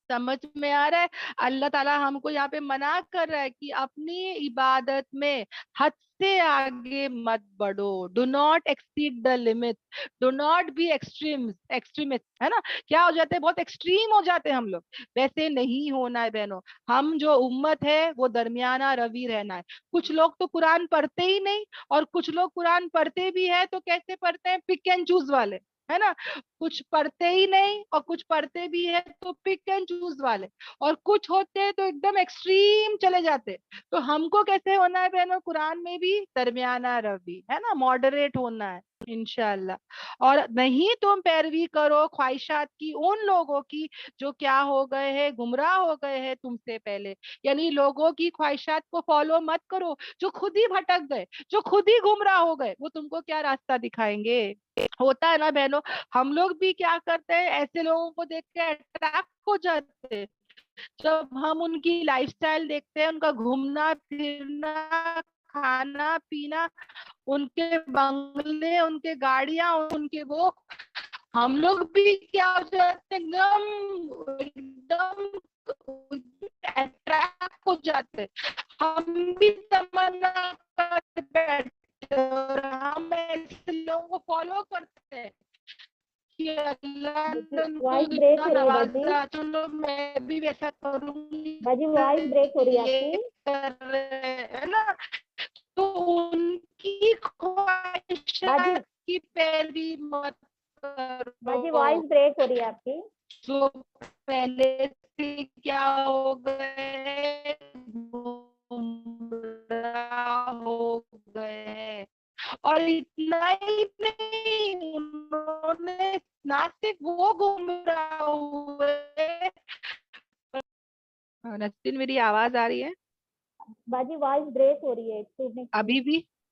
سمجھ میں آ رہا ہے؟ اللہ تعالیٰ ہم کو یہاں پہ منع کر رہا ہے کہ اپنی عبادت میں حد سے آگے مت بڑھو. Do not exceed the limit, do not be extremist, ہے نا. کیا ہو جاتے ہیں, بہت ایکسٹریم ہو جاتے ہیں ہم لوگ. ویسے نہیں ہونا ہے بہنوں. ہم جو امت ہے وہ درمیانہ روی رہنا ہے. کچھ لوگ تو قرآن پڑھتے ہی نہیں, اور کچھ لوگ قرآن پڑھتے بھی ہے تو کیسے پڑھتے ہیں, پک اینڈ چوز والے, ہے نا. کچھ پڑھتے ہی نہیں اور کچھ پڑھتے بھی ہے تو پک اینڈ چوز والے, اور کچھ ہوتے ہیں تو ایک دم ایکسٹریم چلے جاتے. تو ہم کو کیسے ہونا ہے بہنوں, قرآن میں بھی درمیانہ روی, ہے نا, ماڈریٹ ہونا ہے انشاءاللہ. اور نہیں تم پیروی کرو خواہشات کی ان لوگوں کی جو کیا ہو گئے ہیں, گمراہ ہو گئے ہیں تم سے پہلے. یعنی لوگوں کی خواہشات کو فالو مت کرو جو خود ہی بھٹک گئے, جو خود ہی گمراہ ہو گئے. وہ تم کو کیا راستہ دکھائیں گے؟ ہوتا ہے نا بہنوں, ہم لوگ بھی کیا کرتے ہیں, ایسے لوگوں کو دیکھ کے اٹریکٹ ہو جاتے ہیں. جب ہم ان کی لائف سٹائل دیکھتے ہیں, ان کا گھومنا پھرنا, کھانا پینا, ان کے بنگلے, ان کے گاڑیاں, ان کے وہ, ہم لوگ بھی کیا ہو جاتے ہیں, ایک دم اٹریکٹ ہو جاتے. ہم بھی تمنا کرتے بیٹھتے اور ہم ایسے لوگوں کو فالو کرتے ہیں کہ اللہ نے ان کو وائس بریک اتنا ہو رہی ہے باجی. نوازا, چلو میں بھی ویسا کروں گی. باجی وائس بریک ہو رہی ہے آپ یہ کی. کر رہے ہیں نا, تو ان کی باجی خواہشات کی پیروی مت باجی کرو. وائس بریک ہو رہی ہے آپ کی. جو پہلے سے کیا ہو گئے, گمراہ ہو گئے. اور اتنا ہی نہیں, انہوں نے نہ صرف وہ گمراہ ہوئے. نسرین میری آواز آ رہی ہے؟ باجی وائس بریک ہو رہی ہے.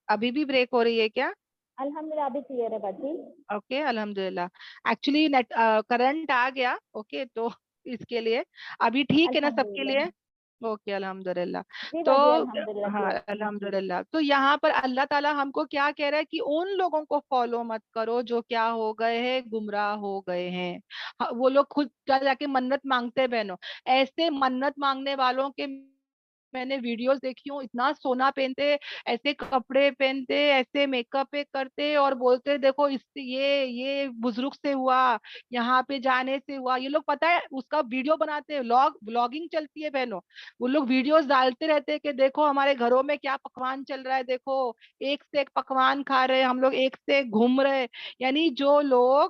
ابھی بھی بریک ہو رہی ہے کیا؟ الحمدللہ ابھی کلیئر ہے باجی. اوکے الحمدللہ. ایکچولی کرنٹ آ گیا, اوکے, تو اس کے لیے ابھی ٹھیک ہے نا سب کے الحمدللہ. لیے؟ اوکے الحمدللہ. جی تو باجی الحمدللہ ہاں کلیئر. الحمدللہ. تو یہاں پر اللہ تعالیٰ ہم کو کیا کہہ رہا ہے کہ ان لوگوں کو فالو مت کرو جو کیا ہو گئے ہیں, گمراہ ہو گئے ہیں. وہ لوگ خود جا کے منت مانگتے بہنوں. ایسے منت مانگنے والوں کے میں نے ویڈیوز دیکھی ہوں, اتنا سونا پہنتے, ایسے کپڑے پہنتے, ایسے میک اپ کرتے اور بولتے دیکھو اس سے یہ بزرگ سے ہوا, یہاں پہ جانے سے ہوا. یہ لوگ پتہ ہے اس کا ویڈیو بناتے ہیں, بلاگنگ چلتی ہے بہنوں. وہ لوگ ویڈیوز ڈالتے رہتے کہ دیکھو ہمارے گھروں میں کیا پکوان چل رہا ہے, دیکھو ایک سے ایک پکوان کھا رہے ہم لوگ, ایک سے ایک گھوم رہے. یعنی جو لوگ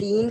3